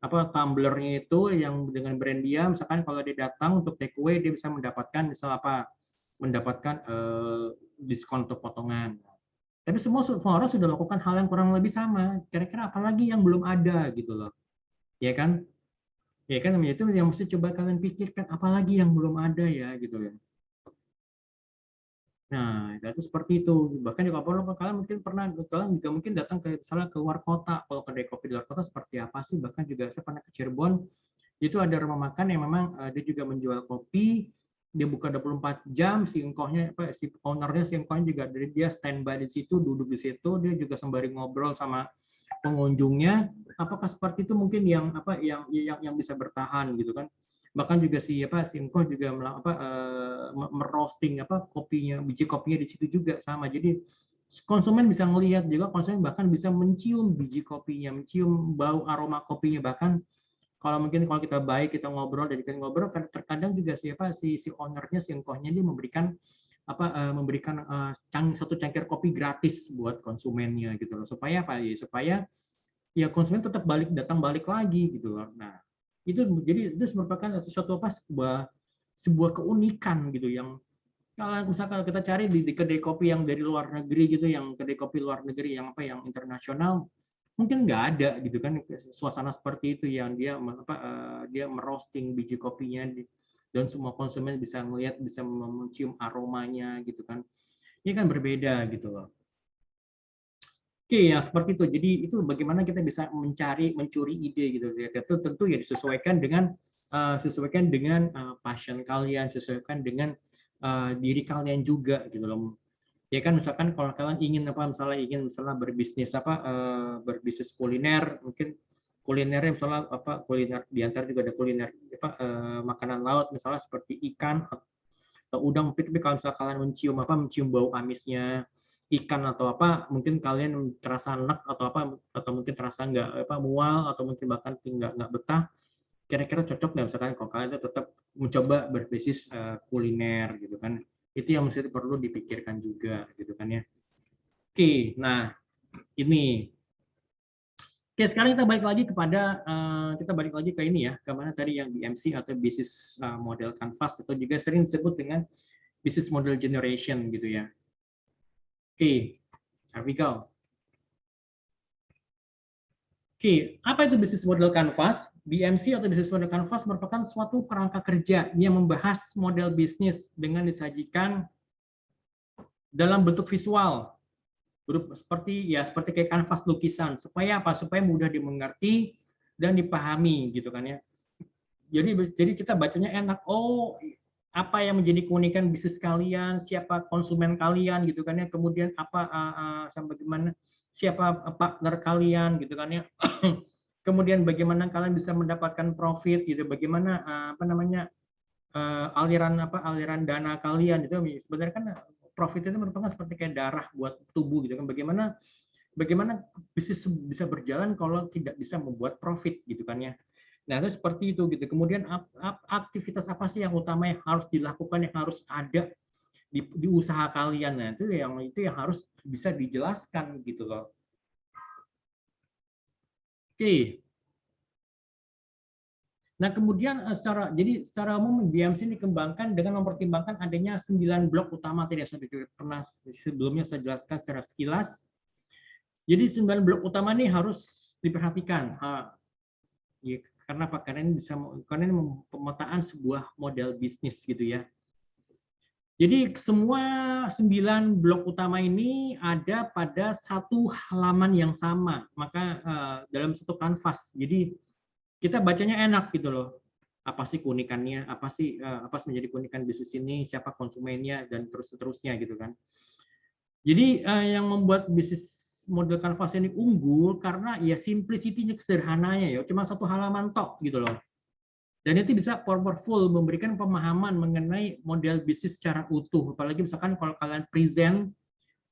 tumblernya itu yang dengan brand dia, misalkan kalau dia datang untuk take away dia bisa mendapatkan mendapatkan diskon atau potongan. Tapi semua orang sudah lakukan hal yang kurang lebih sama. Kira-kira apalagi yang belum ada gitu loh, ya kan? Ya kan, itu yang mesti coba kalian pikirkan, apalagi yang belum ada ya gitu ya. Nah, itu seperti itu. Bahkan di kalau kalian mungkin pernah, kalian juga mungkin datang ke misalnya ke luar kota. Kalau kedai kopi di luar kota seperti apa sih? Bahkan juga saya pernah ke Cirebon, itu ada rumah makan yang memang dia juga menjual kopi. Dia buka 24 jam, si engkohnya si ownernya, si engkohnya juga dari dia standby di situ, duduk di situ, dia juga sembari ngobrol sama pengunjungnya. Apakah seperti itu mungkin yang bisa bertahan gitu kan? Bahkan juga si engkoh juga merosting kopinya, biji kopinya di situ juga sama. Jadi konsumen bisa melihat juga, konsumen bahkan bisa mencium biji kopinya, mencium bau aroma kopinya. Bahkan kalau kita baik, kita ngobrol, dan kita ngobrol, terkadang juga si ownernya, si engkohnya, dia memberikan satu cangkir kopi gratis buat konsumennya gitu loh, supaya supaya ya konsumen tetap datang balik lagi gitu loh. Nah, itu merupakan sesuatu sebuah keunikan gitu, yang kalau misalkan kita cari di kedai kopi yang dari luar negeri gitu, yang kedai kopi luar negeri yang yang internasional, mungkin nggak ada gitu kan suasana seperti itu, yang dia merosting biji kopinya, dan semua konsumen bisa melihat, bisa mencium aromanya gitu kan. Ini kan berbeda gitu loh. Oke, ya seperti itu. Jadi itu bagaimana kita bisa mencuri ide gitu ya. Itu tentu ya sesuaikan dengan passion kalian, sesuaikan dengan diri kalian juga gitu loh. Ya kan, misalkan kalau kalian misalnya berbisnis kuliner, mungkin kulinernya misalnya kuliner diantar juga ada kuliner makanan laut, misalnya seperti ikan atau udang. Tapi kalau misalnya kalian mencium bau amisnya ikan atau mungkin kalian terasa enak atau mungkin terasa nggak mual, atau mungkin bahkan nggak betah. Kira-kira cocok nggak misalkan kalau kalian tetap mencoba berbisnis kuliner gitu kan. Itu yang mesti perlu dipikirkan juga gitu kan ya. Oke, nah ini. Oke, sekarang kita balik lagi ke ini ya, kemana tadi yang BMC atau business model canvas, atau juga sering disebut dengan business model generation gitu ya. Oke, here we go. Oke, apa itu business model canvas? BMC atau business model canvas merupakan suatu kerangka kerja yang membahas model bisnis dengan disajikan dalam bentuk visual, seperti kayak kanvas lukisan, supaya mudah dimengerti dan dipahami gitu kan ya. Jadi kita bacanya enak. Oh, apa yang menjadi keunikan bisnis kalian, siapa konsumen kalian gitu kan ya, kemudian bagaimana siapa partner kalian gitu kan ya. Kemudian bagaimana kalian bisa mendapatkan profit gitu, bagaimana aliran dana kalian itu. Sebenarnya kan profit itu merupakan seperti kayak darah buat tubuh gitu kan. Bagaimana bisnis bisa berjalan kalau tidak bisa membuat profit gitu kan ya. Nah, itu seperti itu gitu. Kemudian aktivitas apa sih yang utama yang harus dilakukan, yang harus ada di usaha kalian. Nah, itu yang harus bisa dijelaskan gitu loh. Oke. Nah, kemudian secara umum BMC dikembangkan dengan mempertimbangkan adanya 9 blok utama, tadi sudah pernah sebelumnya saya jelaskan secara sekilas. Jadi 9 blok utama ini harus diperhatikan. Ya, karena ini pemetaan sebuah model bisnis gitu ya. Jadi semua 9 blok utama ini ada pada satu halaman yang sama, maka dalam satu kanvas. Jadi kita bacanya enak gitu loh. apa sih keunikannya, apa sih menjadi keunikan bisnis ini, siapa konsumennya, dan terus seterusnya gitu kan. Jadi yang membuat bisnis model Canvas ini unggul karena ya simplicity-nya, kesederhananya ya, cuma satu halaman tok gitu loh. Dan itu bisa powerful, memberikan pemahaman mengenai model bisnis secara utuh. Apalagi misalkan kalau kalian present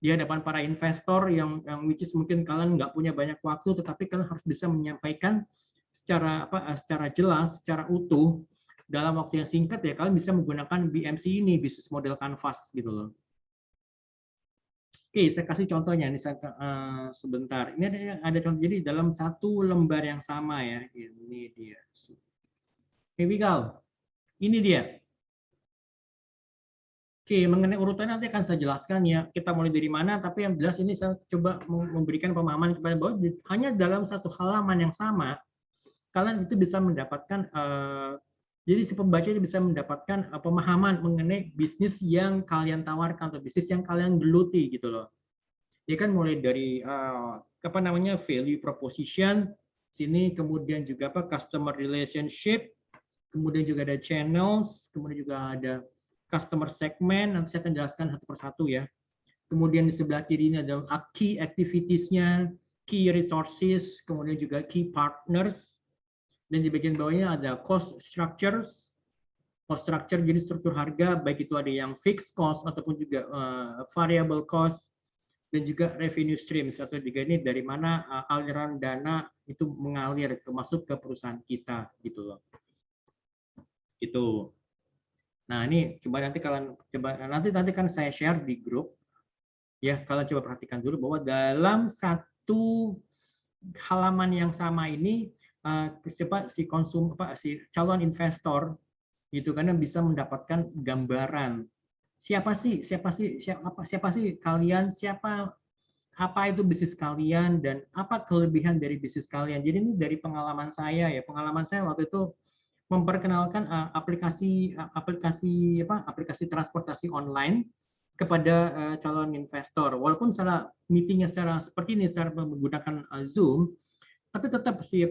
di hadapan para investor yang which is mungkin kalian nggak punya banyak waktu, tetapi kalian harus bisa menyampaikan secara jelas, secara utuh dalam waktu yang singkat ya, kalian bisa menggunakan BMC ini, bisnis model Canvas gitu loh. Oke, saya kasih contohnya ini sebentar. Ini ada contoh, jadi dalam satu lembar yang sama ya. Ini dia. Here we go. Ini dia. Oke, mengenai urutannya nanti akan saya jelaskan ya. Kita mulai dari mana, tapi yang jelas ini saya coba memberikan pemahaman kepada bahwa hanya dalam satu halaman yang sama, kalian itu bisa mendapatkan, jadi si pembaca bisa mendapatkan pemahaman mengenai bisnis yang kalian tawarkan atau bisnis yang kalian geluti gitu loh. Ya kan mulai dari value proposition, sini kemudian juga customer relationship, kemudian juga ada channels, kemudian juga ada customer segment, nanti saya akan jelaskan satu persatu ya. Kemudian di sebelah kiri ini ada key activities-nya, key resources, kemudian juga key partners, dan di bagian bawahnya ada cost structures. Cost structure jadi struktur harga, baik itu ada yang fixed cost ataupun juga variable cost, dan juga revenue streams atau juga ini dari mana aliran dana itu mengalir masuk ke perusahaan kita gitu loh. Itu. Nah, ini coba nanti kalian nanti kan saya share di grup. Ya, kalian coba perhatikan dulu bahwa dalam satu halaman yang sama ini si calon investor gitu karena bisa mendapatkan gambaran siapa sih kalian, apa itu bisnis kalian, dan apa kelebihan dari bisnis kalian. Jadi ini dari pengalaman saya ya. Pengalaman saya waktu itu memperkenalkan aplikasi transportasi online kepada calon investor. Walaupun secara meetingnya seperti ini, secara menggunakan Zoom, tapi tetap si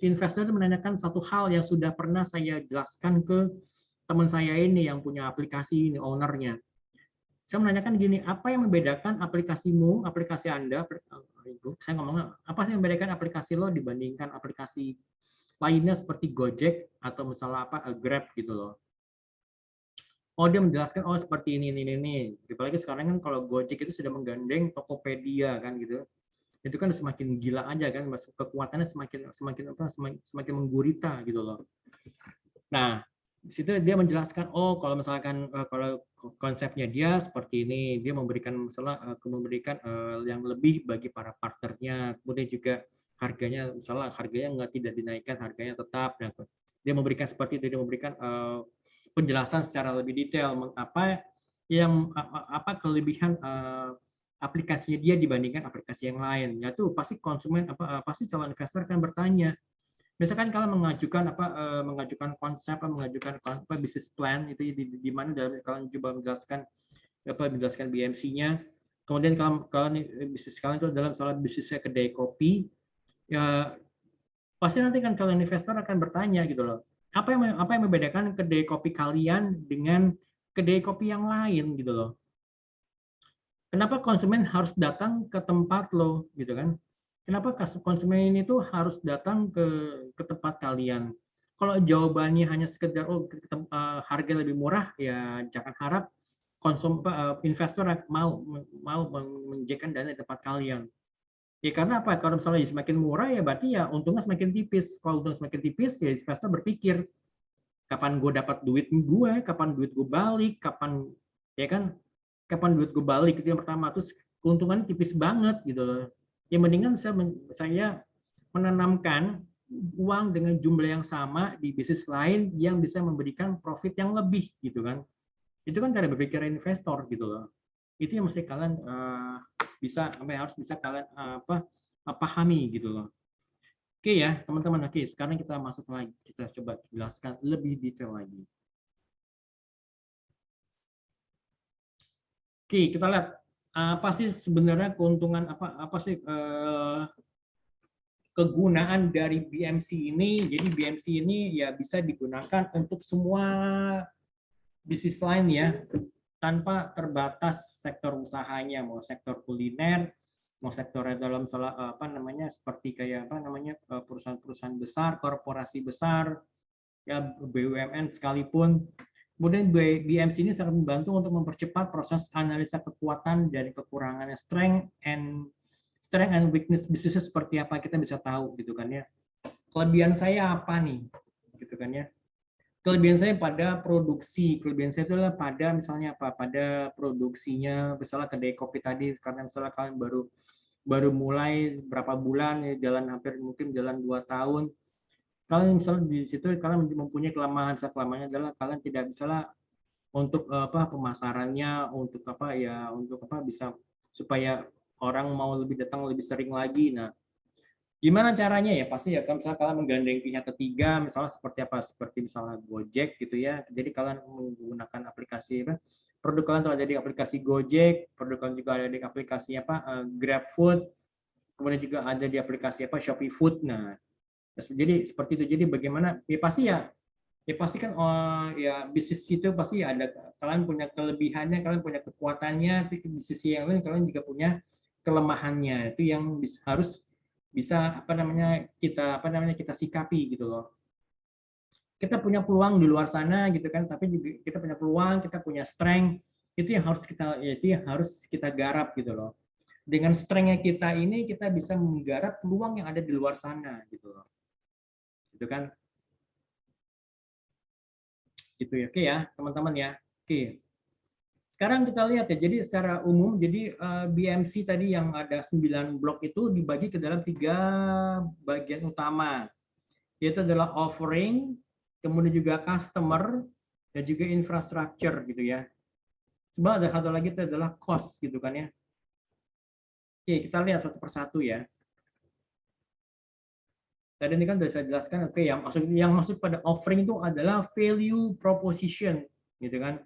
investor itu menanyakan satu hal yang sudah pernah saya jelaskan ke teman saya ini yang punya aplikasi ini, ownernya. Saya menanyakan gini, apa yang membedakan aplikasimu, aplikasi Anda, saya ngomongnya, apa sih yang membedakan aplikasi lo dibandingkan aplikasi lainnya seperti Gojek atau misalnya Grab gitu loh. Oh, dia menjelaskan, oh seperti ini. Apalagi sekarang kan kalau Gojek itu sudah menggandeng Tokopedia kan gitu. Itu kan semakin gila aja kan, kekuatannya semakin menggurita gitu loh. Nah, di situ dia menjelaskan, oh kalau misalkan kalau konsepnya dia seperti ini, dia memberikan yang lebih bagi para partnernya, kemudian juga harganya nggak tidak dinaikkan, harganya tetap. Nah, dia memberikan seperti itu, dia memberikan penjelasan secara lebih detail apa kelebihan aplikasinya dia dibandingkan aplikasi yang lain. Yaitu pasti konsumen pasti calon investor akan bertanya. Misalkan kalau mengajukan konsep, mengajukan bisnis plan itu di mana kalian coba menjelaskan BMC-nya. Kemudian kalau bisnis kalian itu dalam salah bisnisnya kedai kopi, ya pasti nanti kan kalian investor akan bertanya gitu loh. Apa yang membedakan kedai kopi kalian dengan kedai kopi yang lain gitu loh. Kenapa konsumen harus datang ke tempat lo gitu kan? Kenapa konsumen ini tuh harus datang ke tempat kalian? Kalau jawabannya hanya sekedar harga lebih murah, ya jangan harap investor mau menjajakan dana di tempat kalian. Ya karena apa? Kalau misalnya semakin murah ya berarti ya untungnya semakin tipis. Kalau untungnya semakin tipis ya investor berpikir kapan gue dapat duit gue, kapan duit gue balik, kapan duit gue balik itu yang pertama. Terus keuntungan tipis banget gitu loh. Ya mendingan saya menanamkan uang dengan jumlah yang sama di bisnis lain yang bisa memberikan profit yang lebih gitu kan. Itu kan cara berpikir investor gitu loh. Itu yang mesti kalian harus bisa kalian pahami gitu loh. Oke ya teman-teman. Oke, sekarang kita masuk lagi, kita coba jelaskan lebih detail lagi. Oke, kita lihat apa sih sebenarnya keuntungan apa sih kegunaan dari BMC ini. Jadi BMC ini ya bisa digunakan untuk semua bisnis lain ya, tanpa terbatas sektor usahanya, mau sektor kuliner, mau sektornya dalam apa namanya seperti kayak apa namanya perusahaan-perusahaan besar, korporasi besar, ya BUMN sekalipun. Kemudian BMC ini sangat membantu untuk mempercepat proses analisa kekuatan dan kekurangannya, strength and weakness bisnisnya seperti apa, kita bisa tahu gitu kan ya. Kelebihan saya apa nih, gitu kan ya. Kelebihan saya pada produksi, kelebihan saya itu adalah pada misalnya apa, pada produksinya, misalnya kedai kopi tadi, karena misalnya kalian baru baru mulai berapa bulan ya, jalan hampir mungkin jalan 2 tahun, kalian misalnya di situ kalian mempunyai kelemahan. Kelemahannya adalah kalian tidak bisa lah untuk apa pemasarannya, untuk apa ya, untuk apa bisa supaya orang mau lebih datang lebih sering lagi. Nah, gimana caranya ya? Pasti ya, kalau misalnya kalian menggandeng pihak ketiga, misalnya seperti apa? Seperti misalnya Gojek gitu ya. Jadi kalian menggunakan aplikasi apa? Produk kalian tuh ada di aplikasi Gojek, produk kalian juga ada di aplikasi apa? GrabFood, kemudian juga ada di aplikasi apa? Shopee Food. Nah, jadi seperti itu. Jadi bagaimana? Ya pasti kan ya bisnis itu pasti ada, kalian punya kelebihannya, kalian punya kekuatannya, tapi di sisi yang lain kalian juga punya kelemahannya. Itu yang harus bisa apa namanya kita sikapi gitu loh. Kita punya peluang di luar sana gitu kan, tapi juga kita punya peluang, kita punya strength, itu yang harus kita garap gitu loh. Dengan strength-nya kita ini kita bisa menggarap peluang yang ada di luar sana gitu loh. Gitu kan? Gitu ya. Oke ya, teman-teman ya. Oke. Sekarang kita lihat ya, jadi secara umum, jadi BMC tadi yang ada 9 blok itu dibagi ke dalam 3 bagian utama, yaitu adalah offering, kemudian juga customer, dan juga infrastructure gitu ya. Sebenarnya ada satu lagi itu adalah cost gitu kan ya. Oke, kita lihat satu persatu ya. Tadi ini kan sudah saya jelaskan, oke, yang masuk pada offering itu adalah value proposition gitu kan.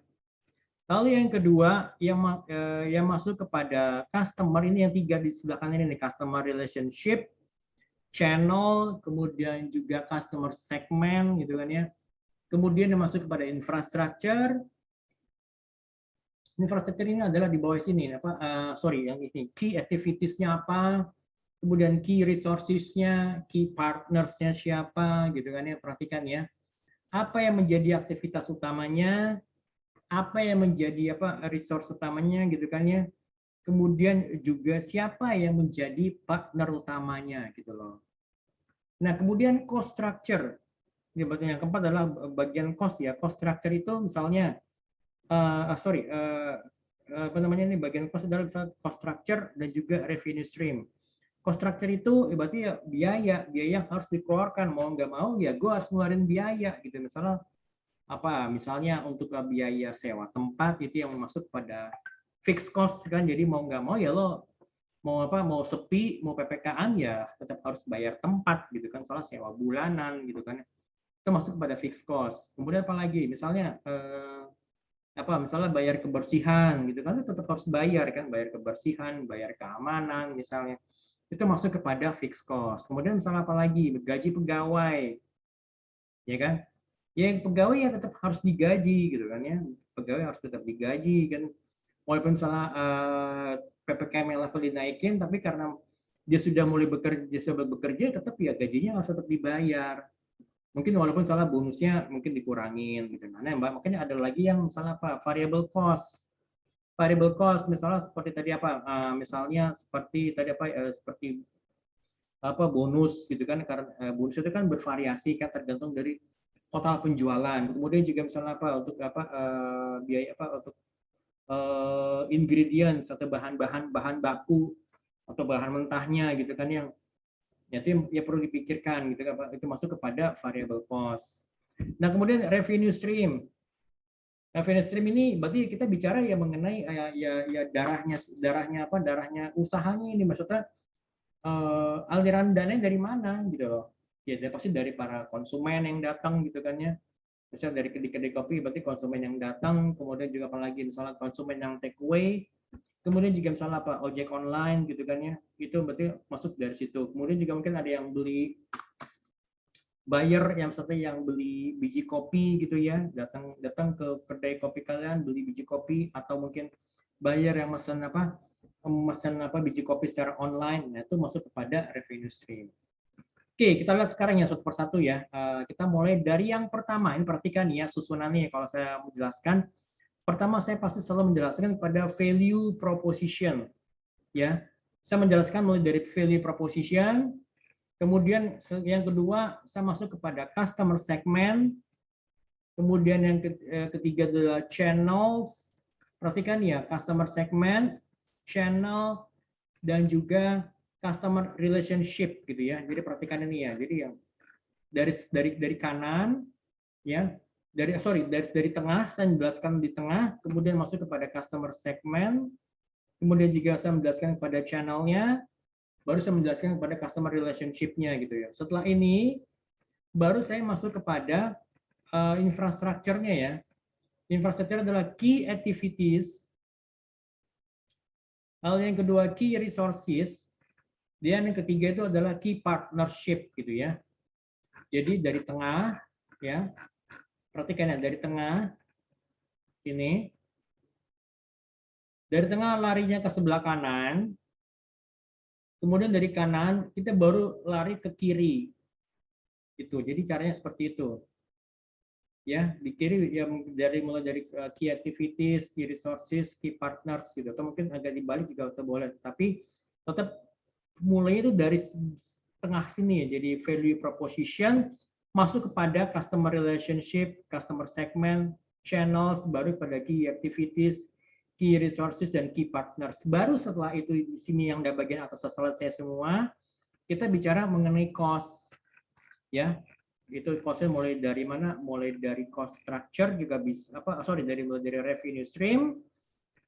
Lalu yang kedua, yang masuk kepada customer ini yang 3 di sebelah kanan ini, customer relationship, channel, kemudian juga customer segment gitu kan ya. Kemudian yang masuk kepada infrastructure. Infrastructure ini adalah di bawah sini yang ini key activities-nya apa, kemudian key resources-nya, key partners-nya siapa gitu kan ya. Perhatikan ya. Apa yang menjadi aktivitas utamanya, apa yang menjadi resource utamanya gitu kan ya. Kemudian juga siapa yang menjadi partner utamanya gitu loh. Nah, kemudian cost structure. Ini bagian yang keempat adalah bagian cost ya. Cost structure itu misalnya apa namanya ini, bagian cost adalah misalnya cost structure dan juga revenue stream. Cost structure itu berarti ya biaya yang harus dikeluarkan, mau nggak mau ya gue harus ngeluarin biaya gitu. Misalnya untuk biaya sewa tempat itu yang masuk pada fixed cost kan. Jadi mau nggak mau ya lo mau sepi, mau PPKM ya tetap harus bayar tempat gitu kan, soalnya sewa bulanan gitu kan. Itu masuk pada fixed cost. Kemudian apa lagi? Misalnya misalnya bayar kebersihan gitu kan, tetap harus bayar kan, bayar kebersihan, bayar keamanan misalnya. Itu masuk kepada fixed cost. Kemudian misalnya apa lagi? Gaji pegawai. Ya kan? Ya pegawai ya tetap harus digaji gitu kan ya. Pegawai harus tetap digaji kan. Walaupun misalnya PPKM level dinaikin, tapi karena dia sudah mulai bekerja, tetap ya gajinya harus tetap dibayar. Mungkin walaupun salah bonusnya mungkin dikurangin gitu. Nah, makanya ada lagi yang misalnya variable cost. Variable cost misalnya seperti tadi misalnya seperti tadi seperti bonus gitu kan, karena bonus itu kan bervariasi kan tergantung dari total penjualan. Kemudian juga misalnya untuk biaya untuk ingredients atau bahan baku atau bahan mentahnya gitu kan, yang itu ya perlu dipikirkan gitu kan, itu masuk kepada variable cost. Nah, kemudian revenue stream. Revenue stream ini berarti kita bicara ya mengenai ya darahnya usahanya ini, maksudnya aliran dananya dari mana gitu loh. Ya pasti dari para konsumen yang datang gitu kan ya. Misalnya dari kedai kopi berarti konsumen yang datang, kemudian juga apalagi misalnya konsumen yang take away, Kemudian juga misalnya apa, ojek online gitu kan ya, itu berarti masuk dari situ. Kemudian juga mungkin ada yang beli, buyer yang seperti yang beli biji kopi gitu ya, datang datang ke kedai kopi kalian beli biji kopi, atau mungkin buyer yang memesan biji kopi secara online. Nah, itu masuk kepada revenue stream. Oke, kita lihat sekarang ya satu persatu ya. Kita mulai dari yang pertama. Ini perhatikan ya susunannya kalau saya menjelaskan. Pertama saya pasti selalu menjelaskan pada value proposition ya. Saya menjelaskan mulai dari value proposition. Kemudian yang kedua, saya masuk kepada customer segment. Kemudian yang ketiga adalah channels. Perhatikan ya, customer segment, channel, dan juga customer relationship gitu ya. Jadi perhatikan ini ya. Jadi yang dari kanan ya, dari tengah saya menjelaskan di tengah, kemudian masuk kepada customer segment, kemudian juga saya menjelaskan kepada channelnya, baru saya menjelaskan kepada customer relationship-nya gitu ya. Setelah ini baru saya masuk kepada infrastrukturnya ya. Infrastruktur adalah key activities. Lalu yang kedua key resources. Dan yang ketiga itu adalah key partnership gitu ya. Jadi dari tengah ya. Perhatikan ya, dari tengah ini. Dari tengah larinya ke sebelah kanan. Kemudian dari kanan kita baru lari ke kiri. Itu. Jadi caranya seperti itu. Ya, di kiri ya mulai dari key activities, key resources, key partners gitu. Atau mungkin agak dibalik juga boleh. Tapi tetap mulai itu dari tengah sini ya. Jadi value proposition masuk kepada customer relationship, customer segment, channels, baru pada key activities, key resources, dan key partners. Baru setelah itu di sini yang ada bagian atas selesai semua, kita bicara mengenai cost ya. Itu costnya mulai dari mana? Mulai dari cost structure juga bisa mulai dari revenue stream,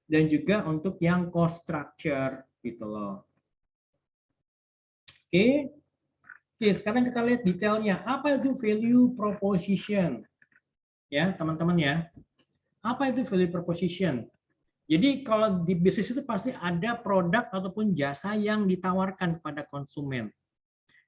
dan juga untuk yang cost structure gitu loh. Oke. Oke, sekarang kita lihat detailnya. Apa itu value proposition? Ya, teman-teman ya. Apa itu value proposition? Jadi kalau di bisnis itu pasti ada produk ataupun jasa yang ditawarkan kepada konsumen.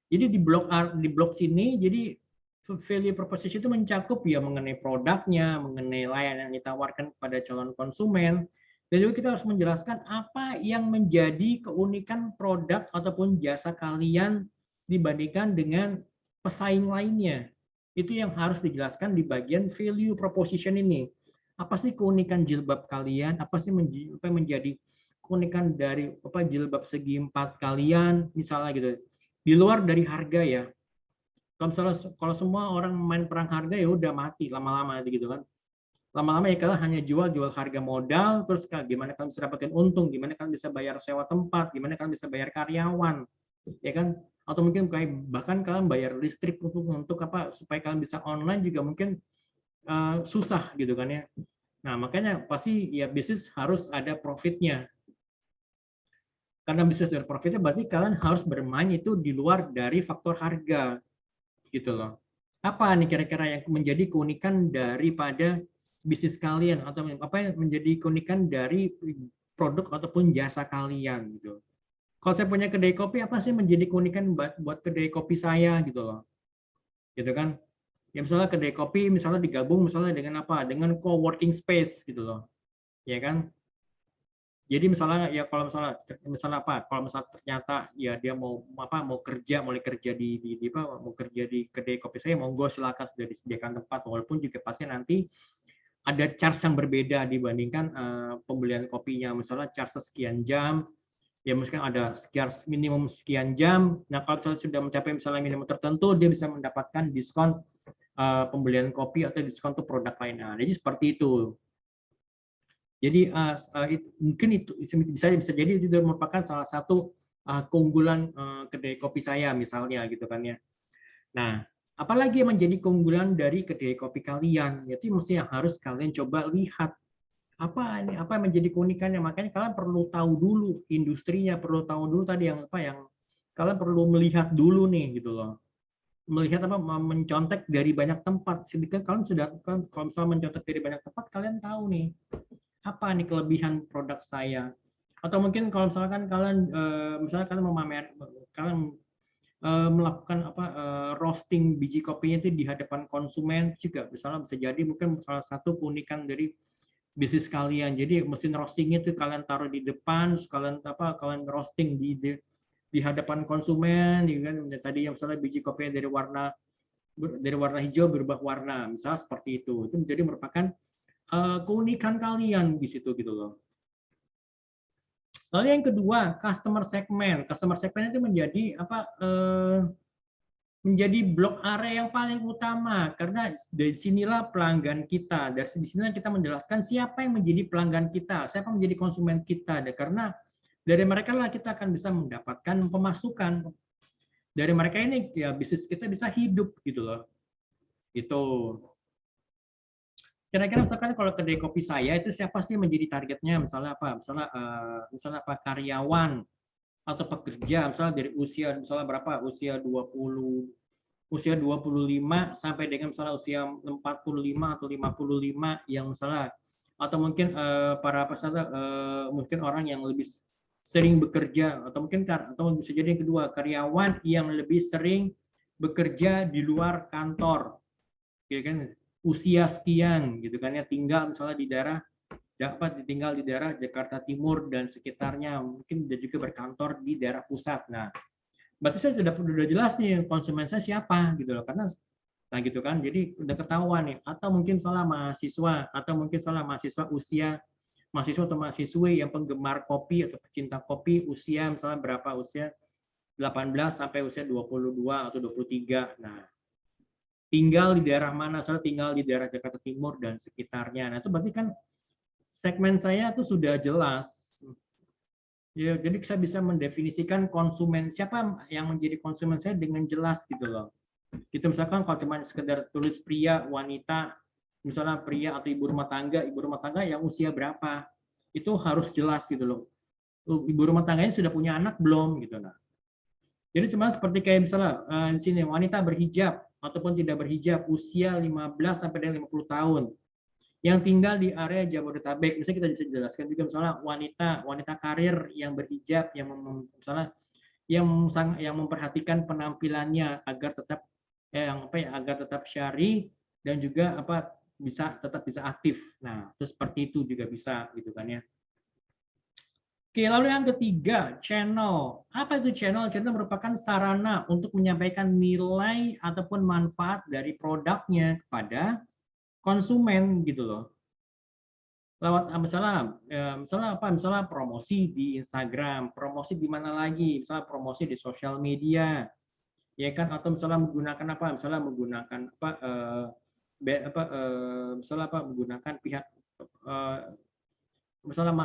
Jadi di blok sini, jadi value proposition itu mencakup ya mengenai produknya, mengenai layanan yang ditawarkan kepada calon konsumen, dan juga kita harus menjelaskan apa yang menjadi keunikan produk ataupun jasa kalian dibandingkan dengan pesaing lainnya. Itu yang harus dijelaskan di bagian value proposition ini. Apa sih keunikan jilbab kalian? Apa sih menjadi keunikan dari jilbab segi empat kalian, misalnya gitu. Di luar dari harga ya. Kalau semua orang main perang harga ya udah mati lama-lama gitu kan. Lama-lama ya kalian hanya jual harga modal, terus gimana kalian bisa dapetin untung, gimana kalian bisa bayar sewa tempat, gimana kalian bisa bayar karyawan, ya kan? Atau mungkin bahkan kalian bayar listrik untuk apa supaya kalian bisa online juga mungkin susah gitu kan ya. Nah makanya pasti ya bisnis harus ada profitnya. Karena bisnis dari profitnya berarti kalian harus bermain itu di luar dari faktor harga gitu loh. Apa nih kira-kira yang menjadi keunikan daripada bisnis kalian, atau apa yang menjadi keunikan dari produk ataupun jasa kalian gitu. Kalau saya punya kedai kopi, apa sih menjadi keunikan buat kedai kopi saya gitu loh. Gitu kan. Ya misalnya kedai kopi misalnya digabung misalnya dengan apa? Dengan co-working space gitu loh. Ya kan? Jadi misalnya ya kalau misalnya apa? Kalau misalnya ternyata ya dia mau kerja, mulai kerja mau kerja di kedai kopi saya, monggo silakan, sudah disediakan tempat, walaupun juga pasti nanti ada charge yang berbeda dibandingkan pembelian kopinya. Misalnya charge sekian jam, ya mungkin ada minimum sekian jam. Nah kalau misalnya sudah mencapai misalnya minimum tertentu, dia bisa mendapatkan diskon pembelian kopi atau diskon untuk produk lainnya. Jadi seperti itu. Jadi mungkin itu bisa jadi itu merupakan salah satu keunggulan kedai kopi saya misalnya gitu kan ya. Nah, apalagi yang menjadi keunggulan dari kedai kopi kalian? Itu mesti yang harus kalian coba lihat. Apa yang menjadi keunikannya? Makanya kalian perlu tahu dulu industrinya, perlu tahu dulu tadi yang kalian perlu melihat dulu nih gitu loh. Melihat mencontek dari banyak tempat. Sedikit kalian sudah kalau misalnya mencontek dari banyak tempat, kalian tahu nih apa nih kelebihan produk saya, Atau mungkin kalau misalkan kalian misalnya kalian kalian melakukan apa roasting biji kopinya itu di hadapan konsumen juga misalnya bisa jadi mungkin salah satu keunikan dari bisnis kalian. Jadi mesin roastingnya itu kalian taruh di depan, kalian roasting di hadapan konsumen, ya kan? Tadi yang misalnya biji kopinya dari warna hijau berubah warna, misalnya seperti itu. Itu menjadi merupakan keunikan kalian di situ gitu loh. Lalu yang kedua, customer segment. Customer segment itu menjadi menjadi blok area yang paling utama karena dari sinilah pelanggan kita. Dari sinilah kita menjelaskan siapa yang menjadi pelanggan kita, siapa yang menjadi konsumen kita. Karena dari mereka lah kita akan bisa mendapatkan pemasukan. Dari mereka ini ya bisnis kita bisa hidup gitu loh. Itu. Kira-kira misalkan kalau kedai kopi saya itu siapa sih menjadi targetnya? Misalnya apa? Misalnya apa karyawan atau pekerja misalnya dari usia misalnya berapa? Usia 25 sampai dengan misalnya usia 45 atau 55 yang misalnya atau mungkin para peserta mungkin orang yang lebih sering bekerja atau bisa jadi yang kedua karyawan yang lebih sering bekerja di luar kantor ya kan usia sekian gitu kan ya tinggal misalnya di daerah tinggal di daerah Jakarta Timur dan sekitarnya mungkin juga berkantor di daerah pusat. Nah berarti saya sudah jelas nih konsumen saya siapa gitu loh karena nah gitu kan jadi udah ketahuan nih atau mungkin salah mahasiswa atau mungkin salah mahasiswa atau mahasiswi yang penggemar kopi atau pecinta kopi usia misalnya berapa usia 18 sampai usia 22 atau 23. Nah tinggal di daerah mana saya tinggal di daerah Jakarta Timur dan sekitarnya. Nah itu berarti kan segmen saya itu sudah jelas. Ya, jadi saya bisa mendefinisikan konsumen siapa yang menjadi konsumen saya dengan jelas gitu loh. Gitu misalkan kalau cuma sekedar tulis pria, wanita, misalnya pria atau ibu rumah tangga yang usia berapa, itu harus jelas gitu loh. Ibu rumah tangganya sudah punya anak belum gitu nah. Jadi cuma seperti kayak misalnya di sini wanita berhijab ataupun tidak berhijab usia 15 sampai dengan 50 tahun yang tinggal di area Jabodetabek. Misalnya kita bisa jelaskan juga misalnya wanita karir yang berhijab yang misalnya yang memperhatikan penampilannya agar tetap agar tetap syari dan juga tetap bisa aktif. Nah, itu seperti itu juga bisa gitu kan ya. Oke, lalu yang ketiga, channel. Apa itu channel? Channel merupakan sarana untuk menyampaikan nilai ataupun manfaat dari produknya kepada konsumen gitu loh. Lewat misalnya promosi di Instagram, promosi di mana lagi? Misalnya promosi di sosial media, ya kan? Atau misalnya menggunakan Misalnya menggunakan menggunakan pihak eh, misalnya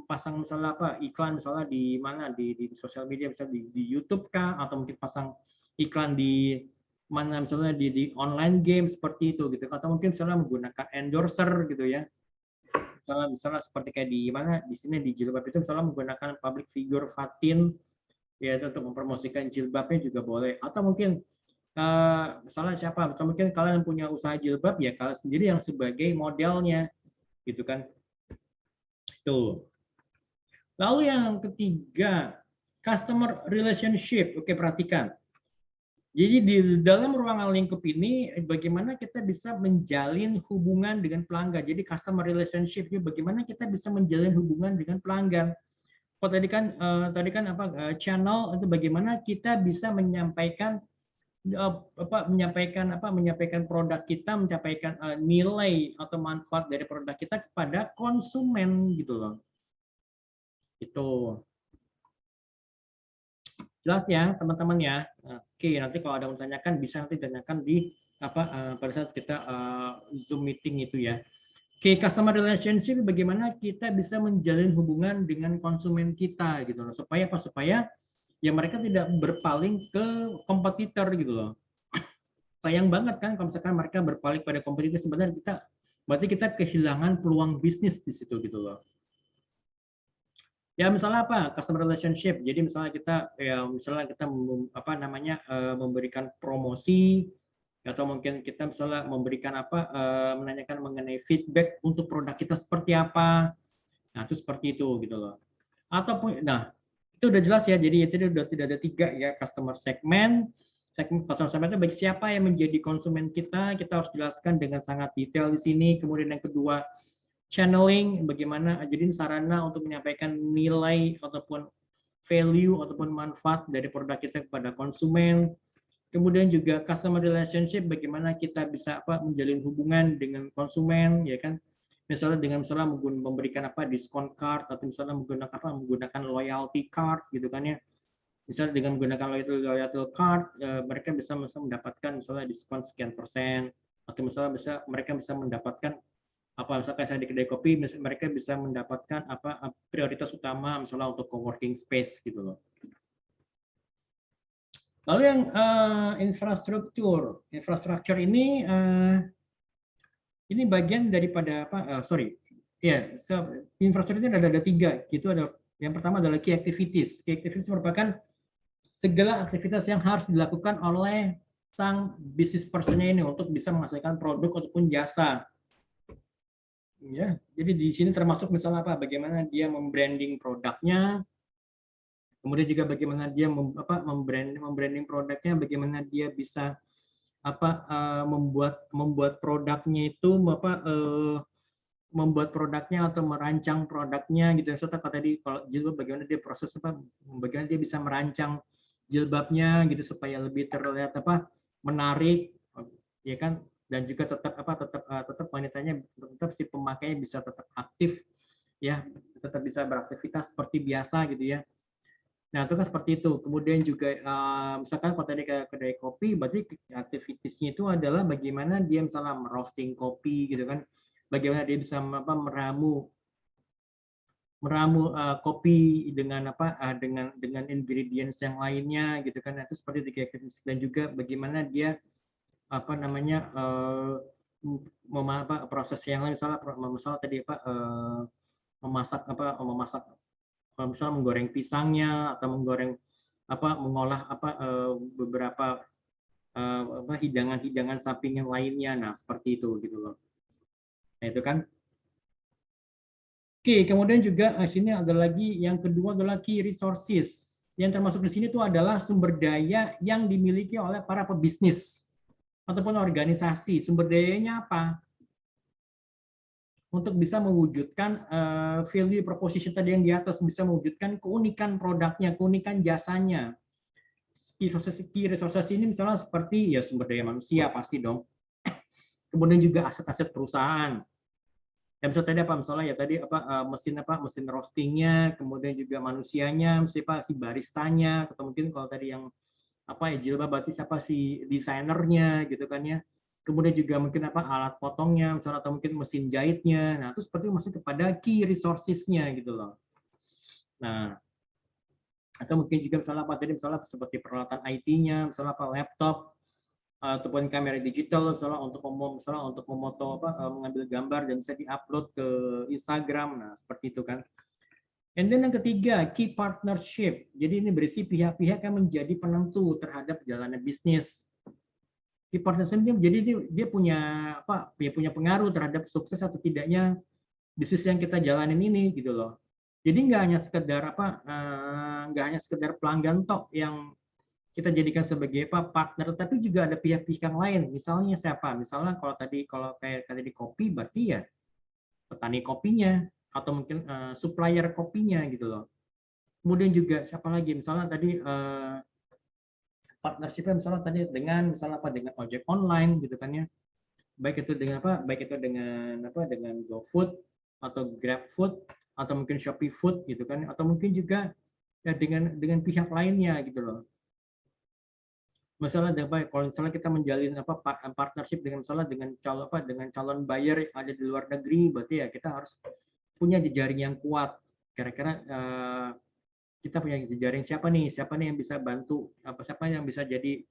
pasang misalnya iklan misalnya di mana di sosial media misalnya di YouTube kah atau mungkin pasang iklan di mana misalnya di online game seperti itu gitu atau mungkin misalnya menggunakan endorser gitu ya misalnya seperti kayak di mana di sini di jilbab itu misalnya menggunakan public figure Fatin ya itu untuk mempromosikan jilbabnya juga boleh atau mungkin misalnya siapa atau mungkin kalian punya usaha jilbab ya kalian sendiri yang sebagai modelnya gitu kan tuh. Lalu yang ketiga, customer relationship. Oke, perhatikan. Jadi di dalam ruangan lingkup ini, bagaimana kita bisa menjalin hubungan dengan pelanggan. Jadi customer relationship itu bagaimana kita bisa menjalin hubungan dengan pelanggan. Kalau channel itu bagaimana kita bisa menyampaikan produk kita, menyampaikan nilai atau manfaat dari produk kita kepada konsumen gitu loh. Itu. Jelas ya teman-teman ya. Oke, nanti kalau ada yang tanyakan bisa nanti tanyakan di pada saat kita Zoom meeting itu ya. Oke, customer relationship bagaimana kita bisa menjalin hubungan dengan konsumen kita gitu loh. Supaya ya mereka tidak berpaling ke kompetitor gitu loh. Sayang banget kan kalau misalkan mereka berpaling pada kompetitor sebenarnya berarti kita kehilangan peluang bisnis di situ gitu loh. Ya misalnya customer relationship. Jadi misalnya kita memberikan promosi atau mungkin kita misalnya memberikan menanyakan mengenai feedback untuk produk kita seperti apa. Nah, itu seperti itu gitu loh. Ataupun, nah itu udah jelas ya. Jadi itu udah tidak ada 3 ya, customer segment. Customer segment itu bagi siapa yang menjadi konsumen kita harus jelaskan dengan sangat detail di sini. Kemudian yang kedua, channeling, bagaimana jadi sarana untuk menyampaikan nilai ataupun value ataupun manfaat dari produk kita kepada konsumen. Kemudian juga customer relationship, bagaimana kita bisa menjalin hubungan dengan konsumen, ya kan? Misalnya dengan memberikan diskon card, atau misalnya menggunakan loyalty card gitu kan ya. Misalnya dengan menggunakan loyalty card, mereka bisa mendapatkan misalnya diskon sekian persen, atau misalnya mereka bisa mendapatkan misalkan saya di kedai kopi, mereka bisa mendapatkan prioritas utama misalnya untuk coworking space gitu loh. Lalu yang infrastruktur ini bagian daripada infrastruktur ini ada 3 gitu. Ada yang pertama adalah key activities. Key activities merupakan segala aktivitas yang harus dilakukan oleh sang business person-nya ini untuk bisa menghasilkan produk ataupun jasa. Ya, jadi di sini termasuk misalnya bagaimana dia membranding produknya, kemudian juga bagaimana dia membranding produknya, bagaimana dia bisa membuat produknya itu membuat produknya atau merancang produknya gitu. Serta tadi kalau jilbab, bagaimana dia proses bagaimana dia bisa merancang jilbabnya gitu supaya lebih terlihat menarik, ya kan, dan juga tetap wanitanya, tetap si pemakainya bisa tetap aktif, ya, tetap bisa beraktivitas seperti biasa gitu ya. Nah, itu kan seperti itu. Kemudian juga misalkan kalau tadi kayak kedai kopi, berarti aktivitasnya itu adalah bagaimana dia misalnya merosting kopi gitu kan, bagaimana dia bisa meramu kopi dengan dengan ingredients yang lainnya gitu kan. Itu seperti itu. Dan juga bagaimana dia proses yang lain, misalnya tadi memasak misalnya menggoreng pisangnya atau mengolah beberapa hidangan-hidangan samping yang lainnya. Nah, seperti itu gitu loh. Nah, itu kan. Oke, kemudian juga sini ada lagi yang kedua adalah key resources. Yang termasuk di sini itu adalah sumber daya yang dimiliki oleh para pebisnis ataupun organisasi. Sumber dayanya apa? Untuk bisa mewujudkan value proposition tadi yang di atas, bisa mewujudkan keunikan produknya, keunikan jasanya. Key resources ini misalnya seperti ya sumber daya manusia pasti dong. Kemudian juga aset-aset perusahaan. Ya misalnya tadi misalnya ya tadi mesin roastingnya, kemudian juga manusianya, si baristanya, atau mungkin kalau tadi yang jilbab berarti siapa si desainernya gitu kan ya. Kemudian juga mungkin alat potongnya misalnya, atau mungkin mesin jahitnya. Nah, itu seperti masuk kepada key resources-nya gitu loh. Nah, atau mungkin juga misalnya seperti peralatan IT-nya, misalnya laptop ataupun kamera digital misalnya untuk memoto mengambil gambar dan bisa diupload ke Instagram. Nah, seperti itu kan. And then yang ketiga, key partnership. Jadi ini berisi pihak-pihak yang menjadi penentu terhadap jalannya bisnis. Key partnership jadi dia punya dia punya pengaruh terhadap sukses atau tidaknya bisnis yang kita jalanin ini gitu loh. Jadi nggak hanya sekedar nggak hanya sekedar pelanggan tok yang kita jadikan sebagai partner, tapi juga ada pihak-pihak yang lain. Misalnya siapa? Misalnya kalau kayak tadi di kopi, berarti ya petani kopinya atau mungkin supplier kopinya gitu loh. Kemudian juga siapa lagi? Misalnya tadi partnershipnya misalnya tadi dengan dengan ojek online gitu kan ya. Baik itu dengan dengan GoFood atau GrabFood atau mungkin Shopee Food gitu kan, atau mungkin juga ya dengan pihak lainnya gitu loh. Misalnya kalau misalnya kita menjalin partnership dengan dengan calon buyer yang ada di luar negeri, berarti ya kita harus punya jejaring yang kuat. Kira-kira kita punya jejaring siapa nih yang bisa bantu, siapa yang bisa jadi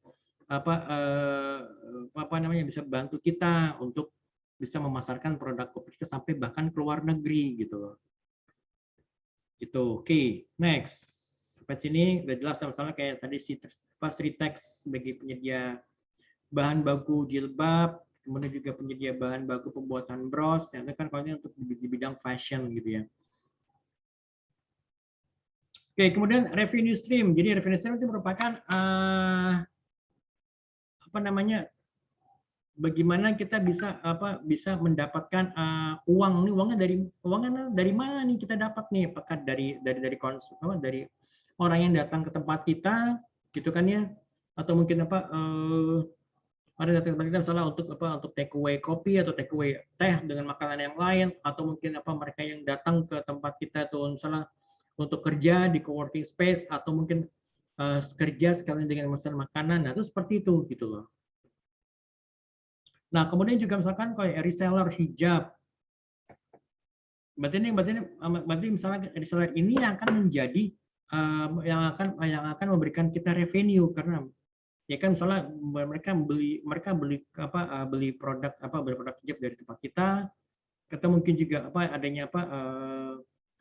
bisa bantu kita untuk bisa memasarkan produk kopi kita sampai bahkan ke luar negeri gitu loh. Itu oke. Next. Sampai sini udah jelas misalnya kayak tadi Sritex sebagai penyedia bahan baku jilbab, kemudian juga penyedia bahan baku pembuatan bros, yang itu kan kalau untuk di bidang fashion gitu ya. Oke, kemudian revenue stream. Jadi revenue stream itu merupakan apa namanya? Bagaimana kita bisa mendapatkan uang nih, uangnya dari mana nih kita dapat nih? Apakah dari orang yang datang ke tempat kita gitu kan ya, atau mungkin ada datang ke tempat kita misalnya untuk take away kopi atau take away teh dengan makanan yang lain, atau mungkin mereka yang datang ke tempat kita tuh misalnya untuk kerja di coworking space, atau mungkin kerja sekalian dengan memesan makanan. Nah, itu seperti itu gitu loh. Nah, kemudian juga misalkan kayak reseller hijab. Berarti misalnya reseller ini yang akan menjadi yang akan memberikan kita revenue, karena ya kan misalnya beli produk hijab dari tempat kita, atau mungkin juga adanya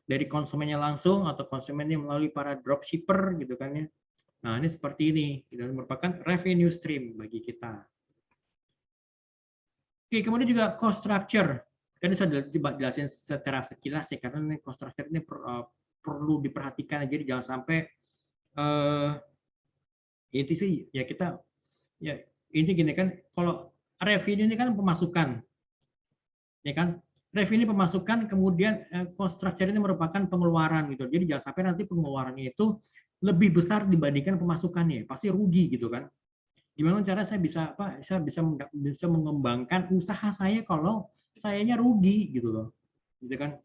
dari konsumennya langsung atau konsumennya melalui para dropshipper gitu kan ya. Nah, ini seperti ini, itu merupakan revenue stream bagi kita. Oke, kemudian juga cost structure. Kan sudah dijelasin secara sekilas ya, karena ini cost structure ini perlu diperhatikan, jadi jangan sampai itu sih ya kita ya ini gini kan, kalau revenue ini kan pemasukan, ya kan? Revenue pemasukan, kemudian cost structure ini merupakan pengeluaran gitu. Jadi jangan sampai nanti pengeluarannya itu lebih besar dibandingkan pemasukannya, pasti rugi gitu kan. Gimana cara saya bisa mengembangkan usaha saya kalau sayanya rugi gitu loh, gitu kan.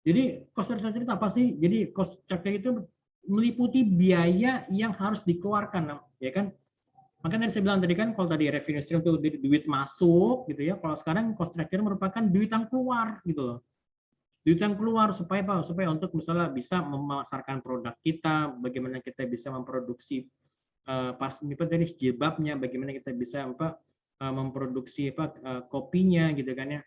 Jadi cost structure itu apa sih? Jadi cost structure itu meliputi biaya yang harus dikeluarkan, ya kan. Makanya saya bilang tadi kan, kalau tadi revenue stream itu duit masuk gitu ya, kalau sekarang cost structure merupakan duit yang keluar gitu loh. Duit yang keluar supaya apa? Supaya untuk misalnya bisa memasarkan produk kita, bagaimana kita bisa memproduksi pas dari jilbabnya, bagaimana kita bisa memproduksi kopinya gitu kan ya,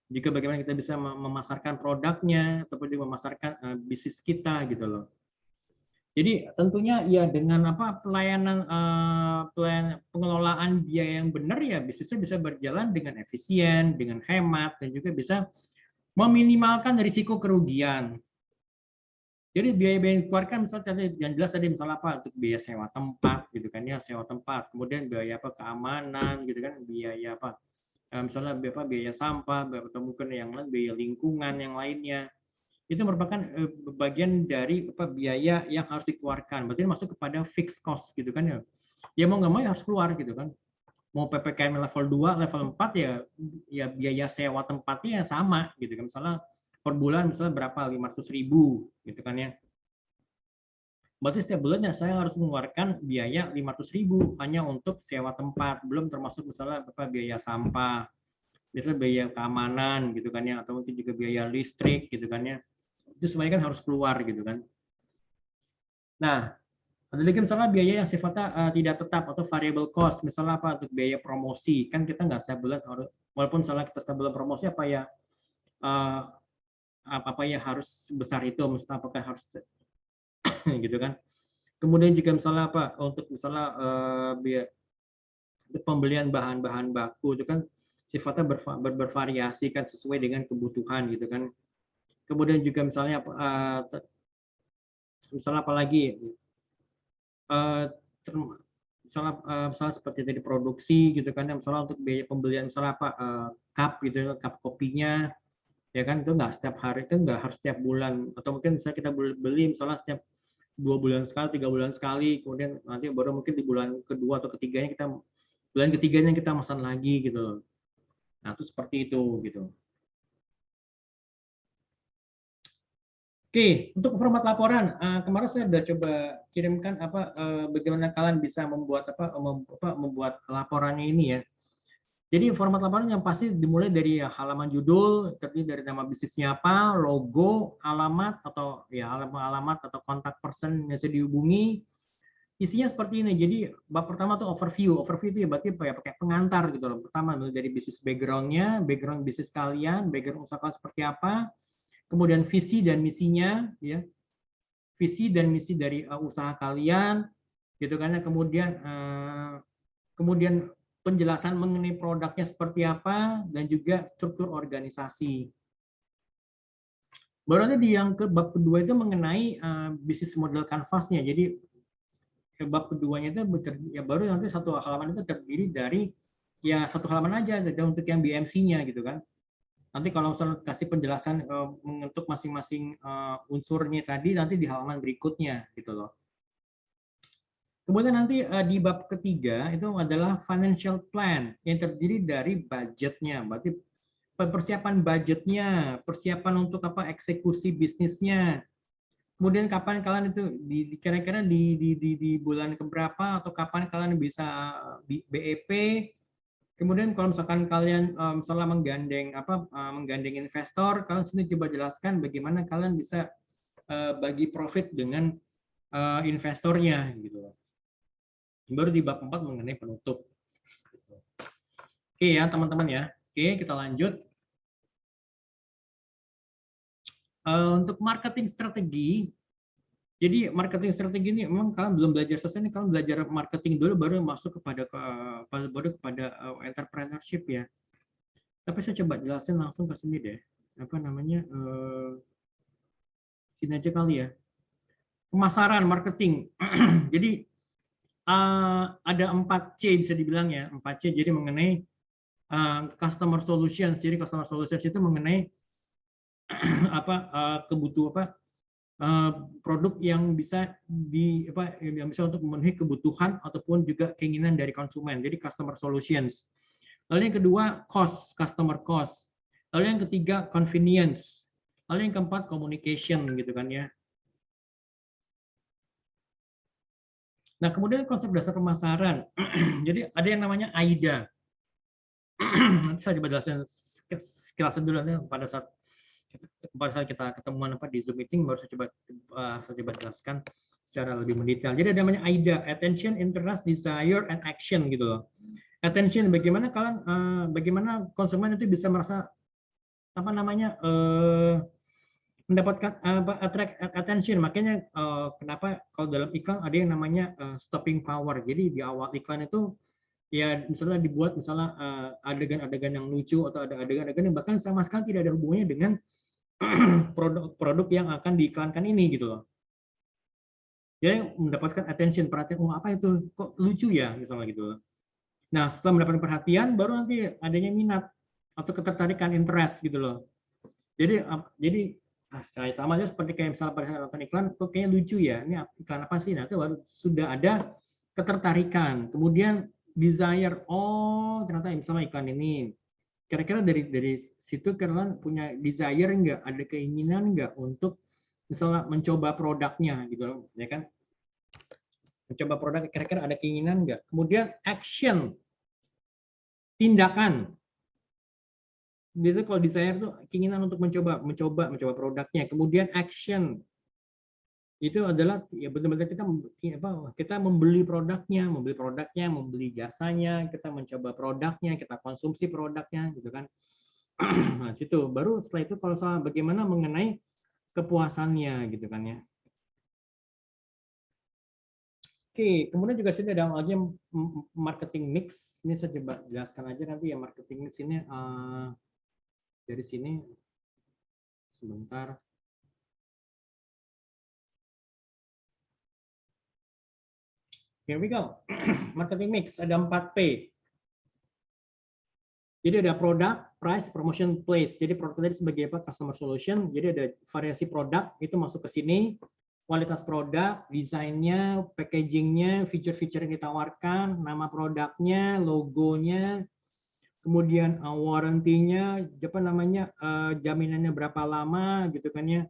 juga bagaimana kita bisa memasarkan produknya ataupun juga memasarkan bisnis kita gitu loh. Jadi tentunya ya dengan pelayanan pengelolaan biaya yang benar, ya bisnisnya bisa berjalan dengan efisien, dengan hemat, dan juga bisa meminimalkan risiko kerugian. Jadi biaya-biaya yang dikeluarkan misalnya yang jelas tadi, misalnya untuk biaya sewa tempat gitu kan ya, sewa tempat, kemudian biaya keamanan gitu kan, biaya misalnya biaya sampah, atau mungkin yang lain biaya lingkungan yang lainnya. Itu merupakan bagian dari biaya yang harus dikeluarkan. Berarti masuk kepada fixed cost gitu kan ya. Ya mau nggak mau ya harus keluar gitu kan. Mau PPKM level 2, level 4 ya biaya sewa tempatnya sama gitu kan. Misalnya per bulan misalnya berapa, 500.000 gitu kan ya. Berarti setiap bulannya saya harus mengeluarkan biaya 500.000 hanya untuk sewa tempat, belum termasuk misalnya biaya sampah, misalnya biaya keamanan gitu kan ya, atau mungkin juga biaya listrik gitu kan ya. Itu semuanya kan harus keluar gitu kan. Nah, ada lagi misalnya biaya yang sifatnya tidak tetap atau variable cost, misalnya untuk biaya promosi, kan kita nggak setiap bulan harus, walaupun misalnya kita setiap bulan promosi uh, apa ya harus sebesar itu, misalnya apakah harus gitu kan. Kemudian juga misalnya untuk misalnya biaya pembelian bahan-bahan baku itu kan sifatnya bervariasi kan, sesuai dengan kebutuhan gitu kan. Kemudian juga misalnya apalagi misalnya seperti tadi produksi gitu kan, misalnya untuk biaya pembelian misalnya cup gitu, cup kopinya ya kan, itu nggak setiap hari, itu nggak harus setiap bulan, atau mungkin misalnya kita beli misalnya setiap 2 bulan sekali, 3 bulan sekali, kemudian nanti baru mungkin di bulan kedua atau ketiganya kita pesan lagi gitu. Nah, itu seperti itu gitu. Oke, untuk format laporan, kemarin saya sudah coba kirimkan bagaimana kalian bisa membuat laporannya ini ya. Jadi format laporan yang pasti dimulai dari halaman judul, terdiri dari nama bisnisnya apa, logo, alamat atau kontak person yang bisa dihubungi. Isinya seperti ini. Jadi bab pertama tuh overview. Overview itu ya berarti pakai pengantar gitu loh. Pertama dari bisnis background-nya, background bisnis kalian, background usaha kalian seperti apa, kemudian visi dan misinya, ya, visi dan misi dari usaha kalian, gitu kan ya. Kemudian penjelasan mengenai produknya seperti apa, dan juga struktur organisasi. Baru nanti di yang ke bab kedua itu mengenai bisnis model kanvasnya. Jadi bab keduanya itu ya baru nanti satu halaman itu terdiri dari ya satu halaman aja untuk yang BMC-nya gitu kan. Nanti kalau misalnya kasih penjelasan untuk masing-masing unsurnya tadi nanti di halaman berikutnya gitu loh. Kemudian nanti di bab ketiga itu adalah financial plan yang terdiri dari budgetnya. Berarti persiapan budgetnya, persiapan untuk apa eksekusi bisnisnya. Kemudian kapan kalian itu kira-kira di bulan keberapa atau kapan kalian bisa BEP. Kemudian kalau misalkan kalian misalnya menggandeng investor, kalian sini coba jelaskan bagaimana kalian bisa bagi profit dengan investornya gitu. Baru di bab 4 mengenai penutup. Oke ya teman-teman ya. Oke, kita lanjut. Untuk marketing strategi, jadi marketing strategi ini memang kalian belum belajar selesai nih, kalian belajar marketing dulu baru masuk kepada entrepreneurship ya. Tapi saya coba jelasin langsung ke sini deh. Apa namanya? Sini aja kali ya. Pemasaran, marketing. Jadi ada 4C bisa dibilang ya, 4C. Jadi mengenai customer solutions. Jadi customer solutions itu mengenai produk yang bisa yang bisa untuk memenuhi kebutuhan ataupun juga keinginan dari konsumen. Jadi customer solutions. Lalu yang kedua cost, customer cost. Lalu yang ketiga convenience. Lalu yang keempat communication gitu kan ya. Nah, kemudian konsep dasar pemasaran. Jadi ada yang namanya AIDA. Nanti saya coba jelasin sekilas dulu nanti pada saat kita ketemuan di Zoom meeting baru saya coba jelaskan secara lebih mendetail. Jadi ada namanya AIDA, attention, interest, desire, and action gitu loh. Attention, bagaimana konsumen itu bisa merasa mendapatkan attract attention. Makanya kenapa kalau dalam iklan ada yang namanya stopping power. Jadi di awal iklan itu ya misalnya dibuat adegan-adegan yang lucu atau ada adegan-adegan yang bahkan sama sekali tidak ada hubungannya dengan produk yang akan diiklankan ini gitu loh. Jadi mendapatkan attention, perhatian, apa itu kok lucu ya misalnya gitu loh. Nah, setelah mendapatkan perhatian baru nanti adanya minat atau ketertarikan, interest gitu loh. Jadi sama aja seperti kayak misalnya pada saat nonton iklan, kok kayaknya lucu ya, ini iklan apa sih? Nah, itu baru sudah ada ketertarikan. Kemudian desire, ternyata misalnya iklan ini. Kira-kira dari situ kalian punya desire nggak, ada keinginan nggak untuk misalnya mencoba produknya gitu, ya kan? Mencoba produk, kira-kira ada keinginan nggak? Kemudian action, tindakan. Biasanya kalau desire itu keinginan untuk mencoba produknya. Kemudian action itu adalah ya benar-benar kita membeli produknya, membeli jasanya, kita mencoba produknya, kita konsumsi produknya gitu kan. Nah, situ baru setelah itu kalau soal bagaimana mengenai kepuasannya gitu kan ya. Oke, kemudian juga sini ada lagi marketing mix. Ini saya coba jelaskan aja nanti ya marketing mix ini dari sini sebentar. Here we go. Marketing mix ada 4P. Jadi ada produk, price, promotion, place. Jadi produk tadi sebagai apa? Customer solution. Jadi ada variasi produk itu masuk ke sini. Kualitas produk, desainnya, packagingnya, feature-feature yang ditawarkan, nama produknya, logonya, kemudian warranty-nya, jaminannya berapa lama gitu kan ya.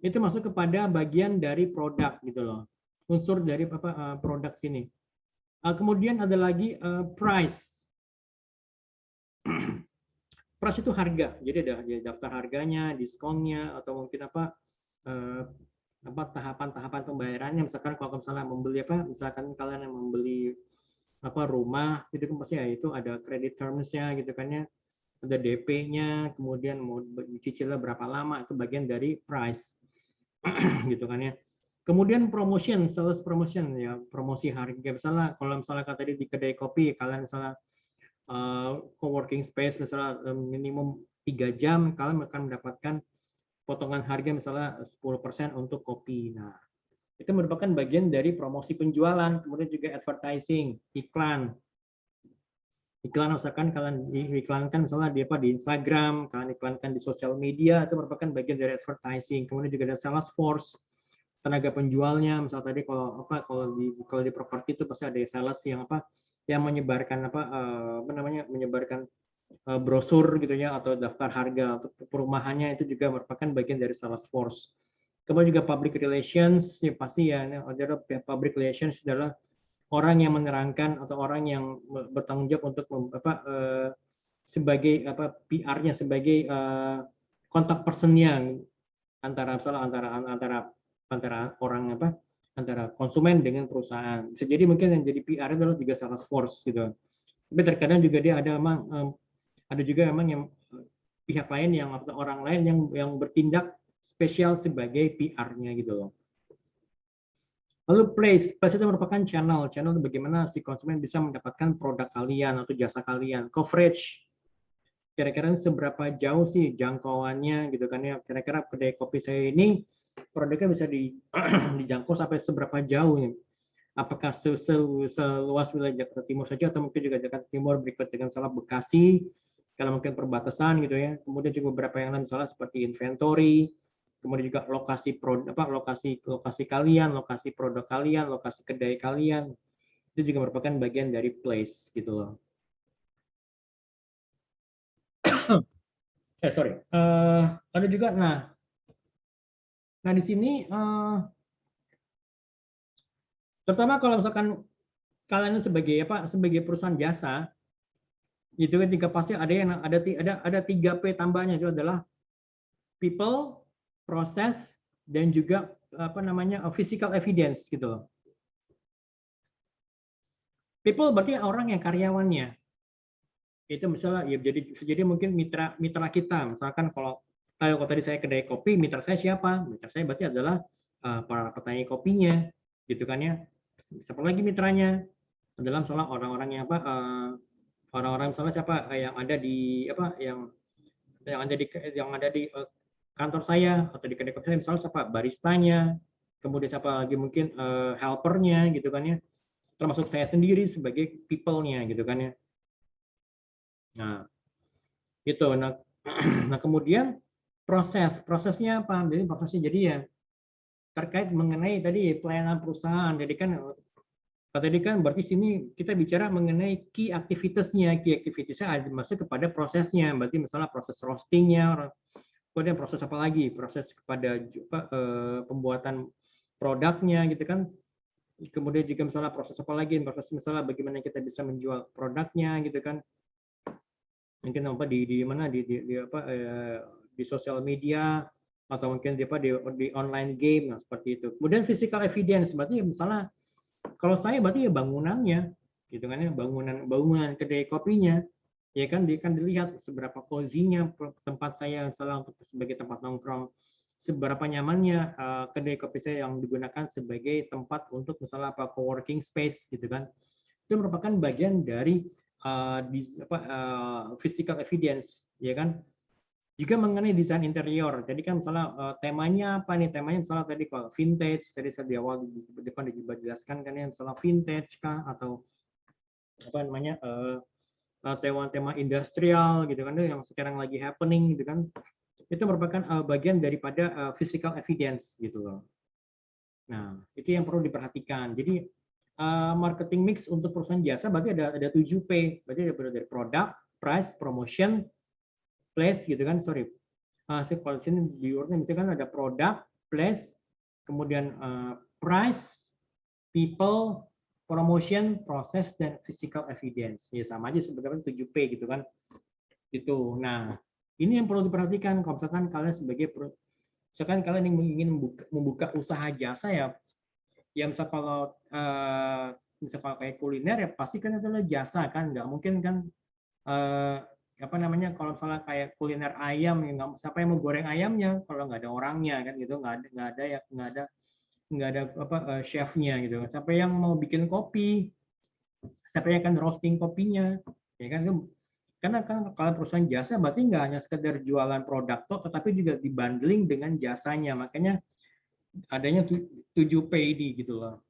Itu masuk kepada bagian dari produk gitu loh. Unsur dari produk sini. Kemudian ada lagi price. Price itu harga, jadi ada daftar harganya, diskonnya, atau mungkin tahapan-tahapan pembayarannya. Misalkan kalau misalnya membeli misalkan kalian yang membeli rumah, itu kan pasti ya itu ada credit terms-nya gitu kan ya, ada DP-nya, kemudian mau cicilnya berapa lama, itu bagian dari price gitu kan ya. Kemudian promotion, sales promotion ya, promosi harga. Misalnya kalau misalnya tadi di kedai kopi, kalian misalnya co-working space misalnya minimum 3 jam, kalian akan mendapatkan potongan harga misalnya 10% untuk kopi. Nah, itu merupakan bagian dari promosi penjualan, kemudian juga advertising, iklan. Iklan misalkan kalian iklankan misalnya di Instagram, kalian iklankan di sosial media, itu merupakan bagian dari advertising. Kemudian juga ada sales force, tenaga penjualnya. Misal tadi kalau di properti itu pasti ada sales yang yang menyebarkan menyebarkan brosur gitu ya, atau daftar harga untuk perumahannya, itu juga merupakan bagian dari sales force. Kemudian juga public relations, ya pasti ya, adalah public relations adalah orang yang menerangkan atau orang yang bertanggung jawab untuk sebagai PR-nya, sebagai kontak personnya antara orang antara konsumen dengan perusahaan. Bisa jadi mungkin yang jadi PR adalah juga sales force gitu. Tapi terkadang juga dia ada juga memang yang pihak lain yang atau orang lain yang bertindak spesial sebagai PR-nya gitu loh. Lalu place itu merupakan channel itu bagaimana si konsumen bisa mendapatkan produk kalian atau jasa kalian. Coverage, kira-kira seberapa jauh sih jangkauannya gitu kan ya, kira-kira kedai kopi saya ini produknya bisa dijangkau sampai seberapa jauh nih. Apakah seluas wilayah Jakarta Timur saja, atau mungkin juga Jakarta Timur berikut dengan salah Bekasi, kalau mungkin perbatasan gitu ya. Kemudian juga beberapa yang lain salah seperti inventory, kemudian juga lokasi lokasi kalian, lokasi produk kalian, lokasi kedai kalian, itu juga merupakan bagian dari place gitu loh. Sorry. Ada juga, nah di sini terutama kalau misalkan kalian sebagai perusahaan jasa, itu ketika pasti ada 3P tambahnya, itu adalah people, proses, dan juga physical evidence gitu loh. People berarti orang yang karyawannya. Itu misalnya ya jadi mungkin mitra kita. Misalkan kalau tadi saya kedai kopi, mitra saya siapa? Mitra saya berarti adalah para petani kopinya, gitu kan ya. Siapa lagi mitranya? Adalah misalnya orang-orang yang orang-orang misalnya siapa yang ada di yang ada di kantor saya atau di kedai kopi saya, misalnya siapa baristanya, kemudian siapa lagi mungkin helpernya gitu kan ya, termasuk saya sendiri sebagai people-nya gitu kan ya. Nah gitu. Nah kemudian prosesnya apa? Jadi prosesnya jadi ya terkait mengenai tadi pelayanan perusahaan. Jadi kan berarti sini kita bicara mengenai key activities-nya. Key activities-nya ada masuk kepada prosesnya. Berarti misalnya proses roasting-nya, kemudian proses apa lagi? Proses kepada pembuatan produknya gitu kan. Kemudian juga misalnya proses apa lagi? Proses misalnya bagaimana kita bisa menjual produknya gitu kan. Mungkin di sosial media, atau mungkin di online game, seperti itu. Kemudian physical evidence, berarti misalnya kalau saya berarti ya bangunannya gitu kan ya, bangunan kedai kopinya ya kan, dilihat seberapa cozy-nya tempat saya misalnya untuk sebagai tempat nongkrong, seberapa nyamannya kedai kopi saya yang digunakan sebagai tempat untuk misalnya co-working space gitu kan. Itu merupakan bagian dari physical evidence ya kan. Juga mengenai desain interior, jadi kan misalnya temanya apa nih? Temanya misalnya tadi kalau vintage, tadi saya di awal di depan juga jelaskan kan ya, misalnya vintage kah, atau tema industrial gitu kan, yang sekarang lagi happening gitu kan. Itu merupakan bagian daripada physical evidence gitu loh. Nah itu yang perlu diperhatikan. Jadi marketing mix untuk perusahaan jasa berarti ada 7P, berarti ada dari produk, price, promotion, place gitu kan, kalau sini di urutnya itu kan ada produk, place, kemudian price, people, promotion, proses, dan physical evidence. Ya sama aja sebenarnya 7P gitu kan. Itu. Nah, ini yang perlu diperhatikan kalau misalkan kalian ingin membuka usaha jasa ya misal kalau kayak kuliner ya pasti kan adalah jasa kan, nggak mungkin kan kalau misalnya kayak kuliner ayam ya siapa yang mau goreng ayamnya kalau nggak ada orangnya kan gitu, nggak ada chefnya gitu, siapa yang mau bikin kopi, siapa yang akan roasting kopinya ya kan, Karena kan kalau perusahaan jasa berarti nggak hanya sekedar jualan produk toh, tetapi juga dibundling dengan jasanya. Makanya adanya 7P ini gitu loh.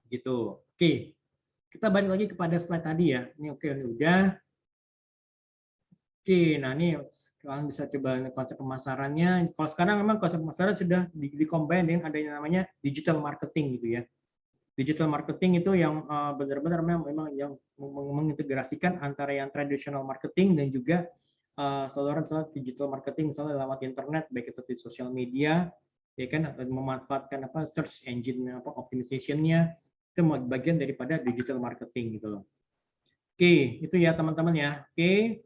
Gitu. Oke, kita balik lagi kepada slide tadi ya. Ini oke, ini udah. Oke, nah ini kalian bisa coba konsep pemasarannya. Kalau sekarang memang konsep pemasaran sudah di-combine dengan adanya namanya digital marketing gitu ya. Digital marketing itu yang benar-benar memang yang mengintegrasikan antara yang traditional marketing dan juga saluran digital marketing misalnya lewat internet baik itu di sosial media ya kan atau memanfaatkan apa search engine apa optimization-nya itu bagian daripada digital marketing gitu loh. Oke, itu ya teman-teman ya. Oke,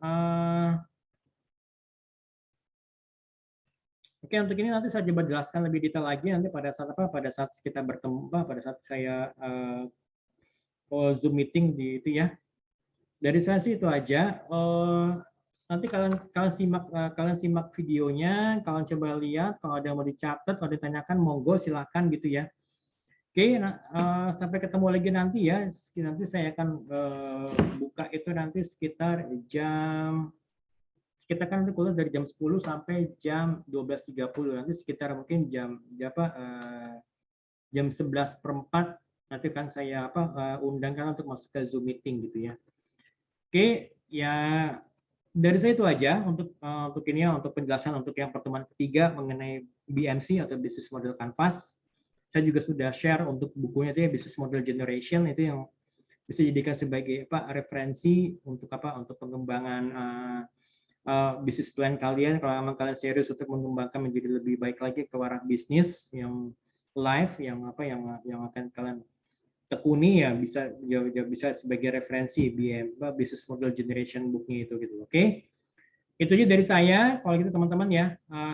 oke, untuk ini nanti saya coba jelaskan lebih detail lagi nanti pada saat apa pada saat kita bertemu pada saat saya Zoom meeting di itu ya. Dari saya sih itu aja. Nanti kalian kalian simak videonya, kalian coba lihat kalau ada yang mau dicatat, kalau ditanyakan monggo silakan gitu ya. Oke, nah, sampai ketemu lagi nanti ya. Nanti saya akan buka itu nanti sekitar jam kita kan nanti kuliah dari jam 10 sampai jam 12.30 nanti sekitar mungkin jam apa jam 11:04 nanti kan saya undang kalian untuk masuk ke Zoom meeting gitu ya. Oke, ya dari saya itu aja untuk ini ya untuk penjelasan untuk yang pertemuan ketiga mengenai BMC atau Business Model Canvas. Saya juga sudah share untuk bukunya itu ya Business Model Generation itu yang bisa dijadikan sebagai referensi untuk untuk pengembangan bisnis plan kalian kalau memang kalian serius untuk mengembangkan menjadi lebih baik lagi ke arah bisnis yang live yang akan kalian tekuni ya bisa sebagai referensi business model generation booknya itu gitu. Oke. Itu aja dari saya. Kalau gitu teman-teman ya.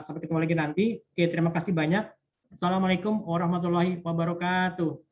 Sampai ketemu lagi nanti. Oke, terima kasih banyak. Assalamualaikum warahmatullahi wabarakatuh.